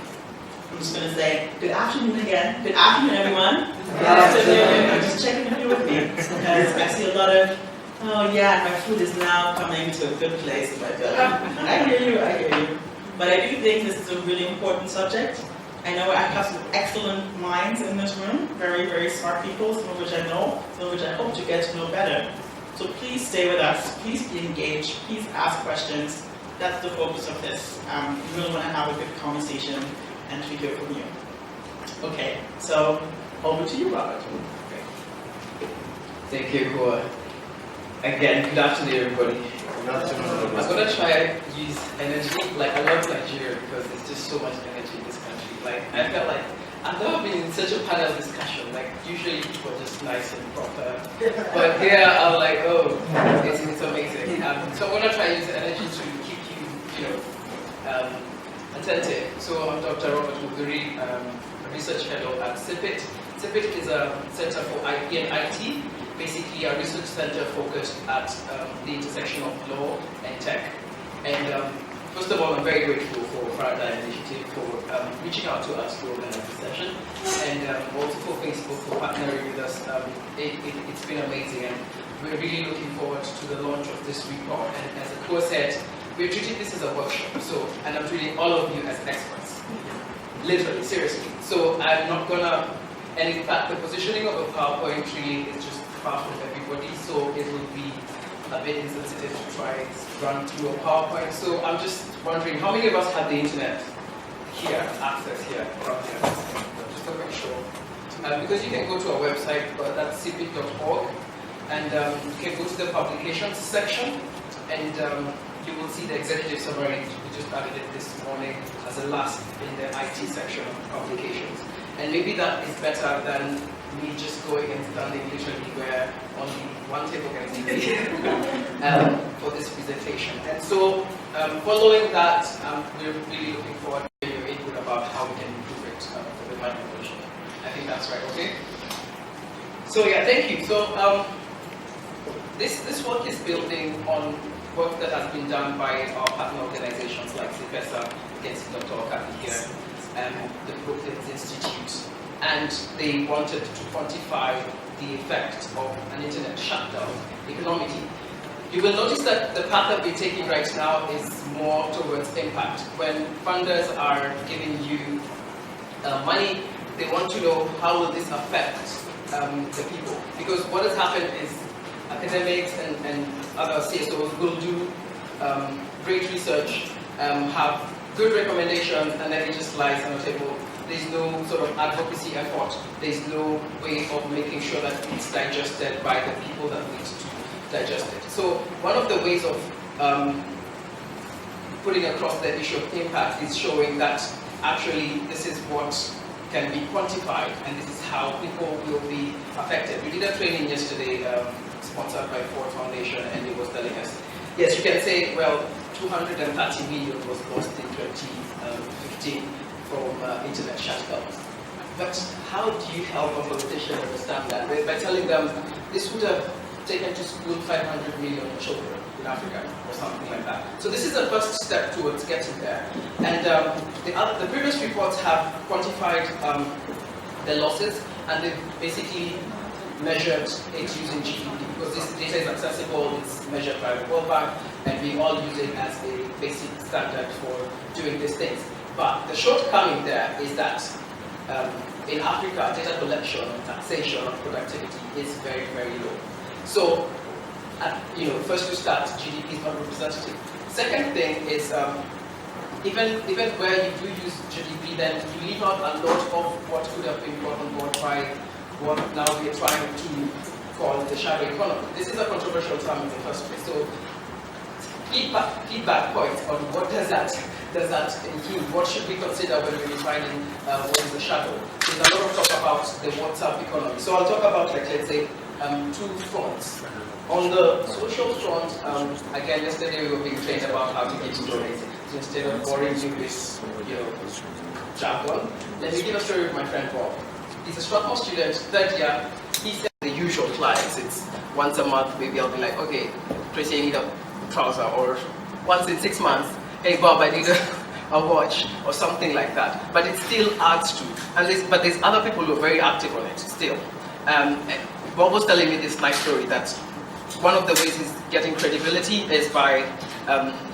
I'm just gonna say, good afternoon again. Good afternoon, everyone. Good afternoon. I'm just checking if you're with me, because I see a lot of, oh yeah, my food is now coming to a good place in my belly. I hear you. But I do think this is a really important subject. I know I have some excellent minds in this room, very, very smart people, some of which I know, some of which I hope to get to know better. So please stay with us, please be engaged, please ask questions. That's the focus of this. We really want to have a good conversation and to hear from you. Okay, so over to you, Robert. Thank you, Koa. Again, good afternoon, everybody. I'm going to try to use energy. Like, I love Nigeria because there's just so much energy in this country. Like, I felt like I've never been in such a panel discussion. Like, usually people are just nice and proper. But here, I'm like, oh, it's amazing. So I'm going to try to use energy to keep you, attentive. So I'm Dr. Robert Muguri, a research fellow at CIPIT. CIPIT is a center for IP and IT. Basically a research center focused at the intersection of law and tech. And first of all, I'm very grateful for Paradigm Initiative for reaching out to us to organize this session, and also for Facebook for partnering with us. It's been amazing, and we're really looking forward to the launch of this report. And as Akua said, we're treating this as a workshop, and I'm treating all of you as experts. Literally, seriously. So I'm not gonna, and in fact, the positioning of a PowerPoint really is just far from everybody, so it will be a bit insensitive to try and run through a PowerPoint. So I'm just wondering, how many of us have the internet here, access here, around here? Just to make sure. Because you can go to our website, but that's cpit.org, and you can go to the publications section, and you will see the executive summary. We just added it this morning as a last in the IT section of publications. And maybe that is better than me just going and standing literally where only one table can see me for this presentation. And so following that, we're really looking forward to your input about how we can improve it for the migration. I think that's right, okay? So yeah, thank you. So this work is building on work that has been done by our partner organizations like CIPESA, against Dr. Okapi here, the Brookings Institute, and they wanted to quantify the effect of an internet shutdown economically. You will notice that the path that we're taking right now is more towards impact. When funders are giving you money, they want to know how will this affect the people. Because what has happened is academics and other CSOs will do great research, have good recommendations, and then it just lies on the table. There's no sort of advocacy effort. There's no way of making sure that it's digested by the people that need to digest it. So one of the ways of putting across the issue of impact is showing that actually this is what can be quantified, and this is how people will be affected. We did a training yesterday sponsored by Ford Foundation, and it was telling us, yes, you can say, well, 230 million was lost in 2015 from internet shutdowns. But how do you help a politician understand that? By telling them this would have taken to school 500 million children in Africa or something like that. So this is the first step towards getting there. And the previous reports have quantified the losses, and they've basically measured it using GDP, because this data is accessible, it's measured by the World Bank, and we all use it as a basic standard for doing these things. But the shortcoming there is that in Africa, data collection, taxation, and productivity is very, very low. So, first to start, GDP is not representative. Second thing is, even where you do use GDP, then you leave out a lot of what could have been brought on board by what now we are trying to call the shadow economy. This is a controversial term in the first place. So, feedback points on what does that include? What should we consider when we're defining what is the shadow? There's a lot of talk about the WhatsApp economy. So I'll talk about, like, let's say, two fronts. On the social front, again, yesterday we were being trained about how to give stories. So instead of boring you with, jargon, let me give a story with my friend Bob. He's a Strathmore student, third year. He said the usual clients. It's once a month, maybe I'll be like, okay, Tracy, I need a trouser, or once in 6 months, hey Bob, I need a watch, or something like that. But it still adds to, but there's other people who are very active on it still. Bob was telling me this nice story that one of the ways he's getting credibility is by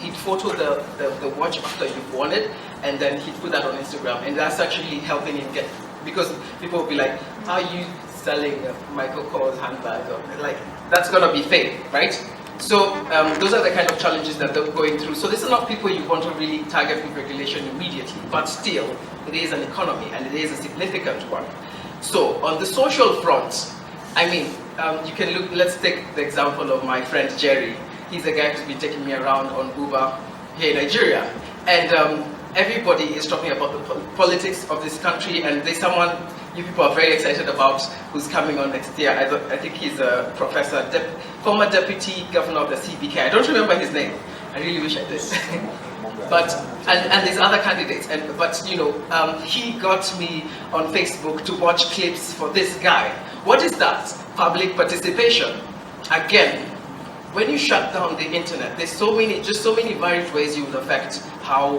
he'd photo the watch after you've worn it, and then he'd put that on Instagram, and that's actually helping him get, because people will be like, are you selling a Michael Kors handbag? Or, like, that's gonna be fake, right? So those are the kind of challenges that they're going through. So this is not people you want to really target with regulation immediately, but still, it is an economy, and it is a significant one. So on the social front, I mean, you can look, let's take the example of my friend Jerry. He's a guy who's been taking me around on Uber here in Nigeria. And everybody is talking about the politics of this country, and there's someone you people are very excited about who's coming on next year. I think he's a professor, former deputy governor of the CBK. I don't remember his name. I really wish I did. But and there's other candidates. But he got me on Facebook to watch clips for this guy. What is that? Public participation. Again, when you shut down the internet, there's so many varied ways you would affect how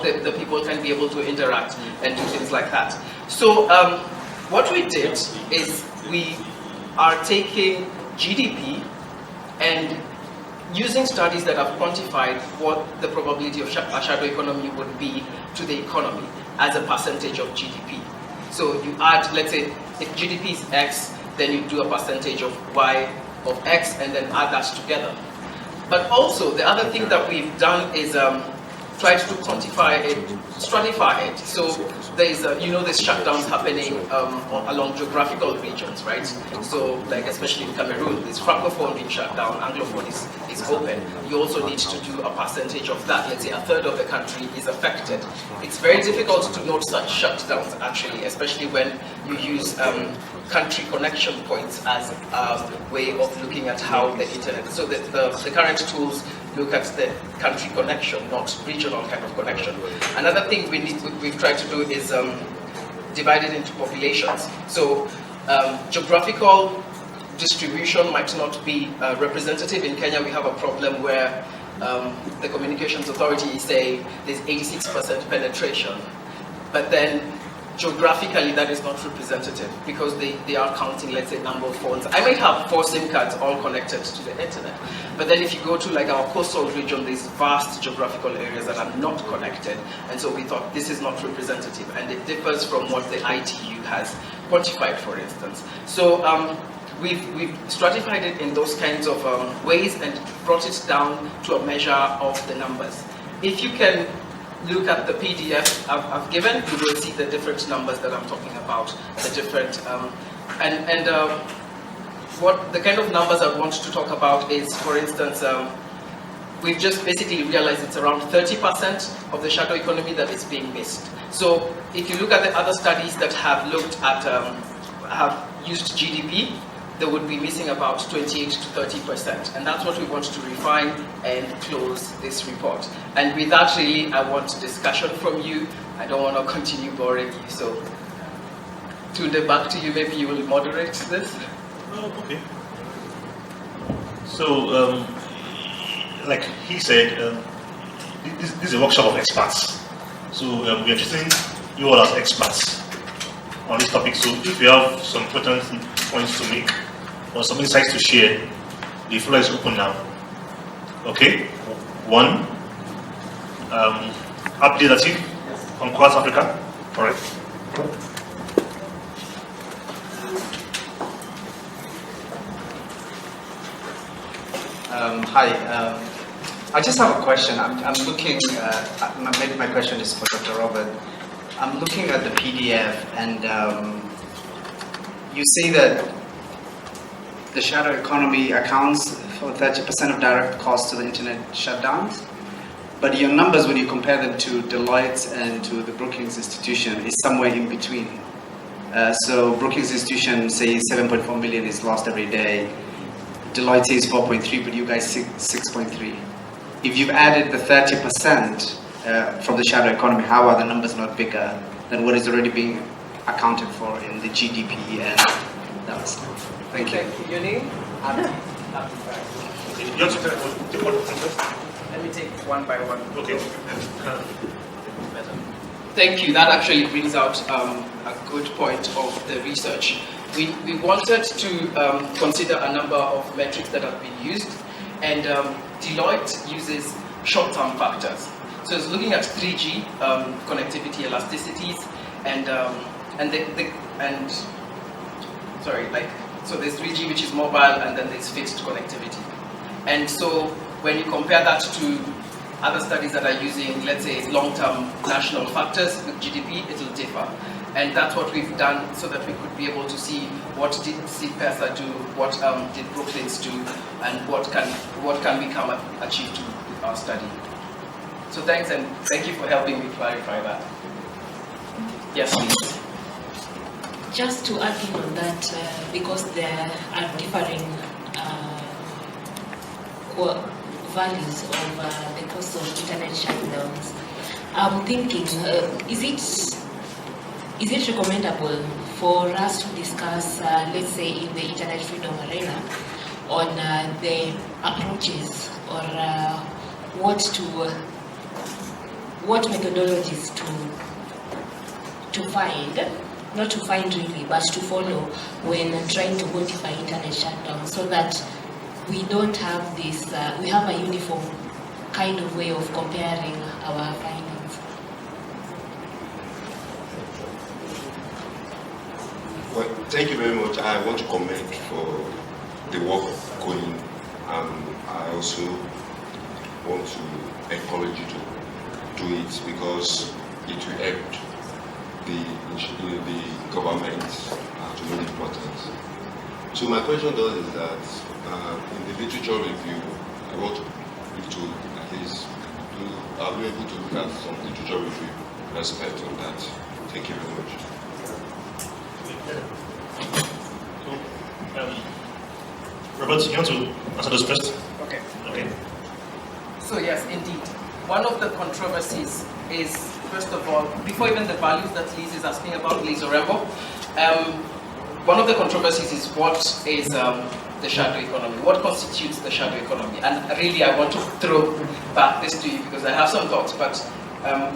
the people can be able to interact and do things like that. So what we did is we are taking GDP and using studies that have quantified what the probability of a shadow economy would be to the economy as a percentage of GDP. So you add, let's say, if GDP is X, then you do a percentage of Y of X and then add that together. But also, the other thing that we've done is try to quantify it, stratify it. So there's, there's shutdowns happening along geographical regions, right? So, like especially in Cameroon, there's Francophone being shut down, Anglophone is open. You also need to do a percentage of that. Let's say a third of the country is affected. It's very difficult to note such shutdowns, actually, especially when you use country connection points as a way of looking at how the internet. So the current tools look at the country connection, not regional kind of connection. Another thing we've tried to do is divide it into populations. So geographical distribution might not be representative. In Kenya, we have a problem where the Communications Authority is saying there's 86% penetration, but then geographically that is not representative because they are counting, let's say, number of phones. I might have 4 SIM cards all connected to the internet, but then if you go to like our coastal region, there's vast geographical areas that are not connected, and so we thought this is not representative, and it differs from what the ITU has quantified, for instance. So we've stratified it in those kinds of ways and brought it down to a measure of the numbers. If you can look at the PDF I've given, you will see the different numbers that I'm talking about, the different, what the kind of numbers I want to talk about is, for instance, we've just basically realized it's around 30% of the shadow economy that is being missed. So if you look at the other studies that have looked at, have used GDP, they would be missing about 28 to 30%. And that's what we want to refine and close this report. And with that, really, I want discussion from you. I don't want to continue boring you. So, Tunde, back to you. Maybe you will moderate this. Oh, okay. So, like he said, this is a workshop of experts. So we are treating you all as experts on this topic. So if you have some important points to make or some insights to share, the floor is open now. Okay? One, Abdi Latif from Cross Africa. All right. Hi, I just have a question. I'm looking, maybe my question is for Dr. Robert. I'm looking at the PDF and you say that the shadow economy accounts for 30% of direct costs to the internet shutdowns, but your numbers, when you compare them to Deloitte and to the Brookings Institution, is somewhere in between. So Brookings Institution says 7.4 million is lost every day. Deloitte says 4.3, but you guys 6.3. If you've added the 30% from the shadow economy, how are the numbers not bigger than what is already being accounted for in the GDP and that stuff? Thank you. Your name? Let me take one by one. Okay. Thank you. That actually brings out a good point of the research. We wanted to consider a number of metrics that have been used, and Deloitte uses short-term factors. So it's looking at 3G connectivity elasticities, so there's 3G, which is mobile, and then there's fixed connectivity. And so when you compare that to other studies that are using, let's say, long-term national factors with GDP, it will differ. And that's what we've done so that we could be able to see what did CPESA do, what did Brookings do, and what can become achieved with our study. So thanks, and thank you for helping me clarify that. Yes, please. Just to add in on that, because there are differing values of the cost of internet shutdowns, I'm thinking, is it recommendable for us to discuss, let's say, in the Internet Freedom Arena, on the approaches or what methodologies to find, not to find really, but to follow when trying to quantify internet shutdown, so that we don't have this, we have a uniform kind of way of comparing our findings. Well, thank you very much. I want to commend for the work going. I also want to encourage you to do it because it will help the government to know the importance. So my question though is that in the literature review, I want you to at least are we able to look at some literature review aspect on that? Thank you very much. Robert, you want to answer this first? Okay. So yes, indeed. One of the controversies is, first of all, before even the values that Liz is asking about, Liz Orembo, one of the controversies is what is the shadow economy? What constitutes the shadow economy? And really, I want to throw back this to you because I have some thoughts, but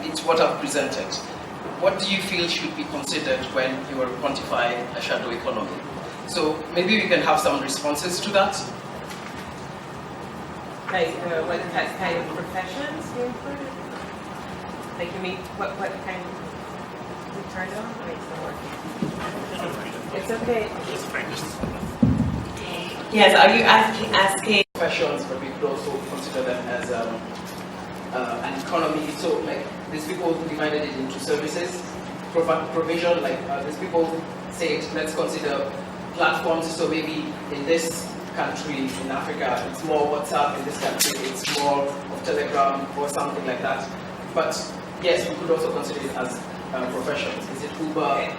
it's what I've presented. What do you feel should be considered when you are quantifying a shadow economy? So maybe we can have some responses to that. Like what kind of professions you included? Like you mean what kind of return on? Wait, it's okay. Yes, are you asking professions, but we could also consider them as an economy. So like these people divided it into services, provision, like these people say let's consider platforms. So maybe in this country, in Africa, it's more WhatsApp. In this country, it's more of Telegram or something like that. But yes, we could also consider it as professions. Is it Uber,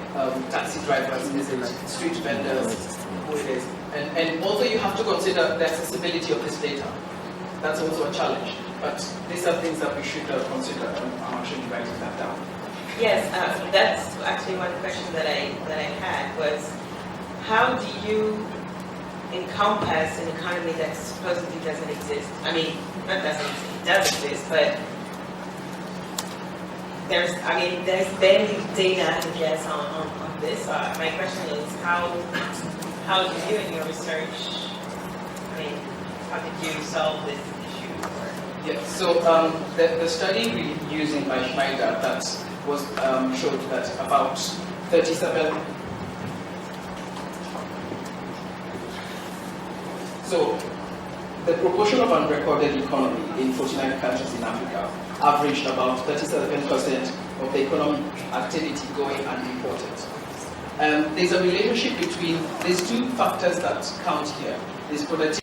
taxi drivers? Is it street vendors? who it is. And also you have to consider the accessibility of this data. That's also a challenge. But these are things that we should consider. I'm actually writing that down. Yes, that's actually one question that I had was, how do you encompass an economy that supposedly doesn't exist? I mean, not doesn't exist, it does exist, but there's barely data, I guess, on this. My question is, how did you in your research, how did you solve this issue? Yeah, so the study we using by Schneider that was showed that about 37. So the proportion of unrecorded economy in 49 countries in Africa averaged about 37% of the economic activity going unreported. There's a relationship between these two factors that count here. There's productivity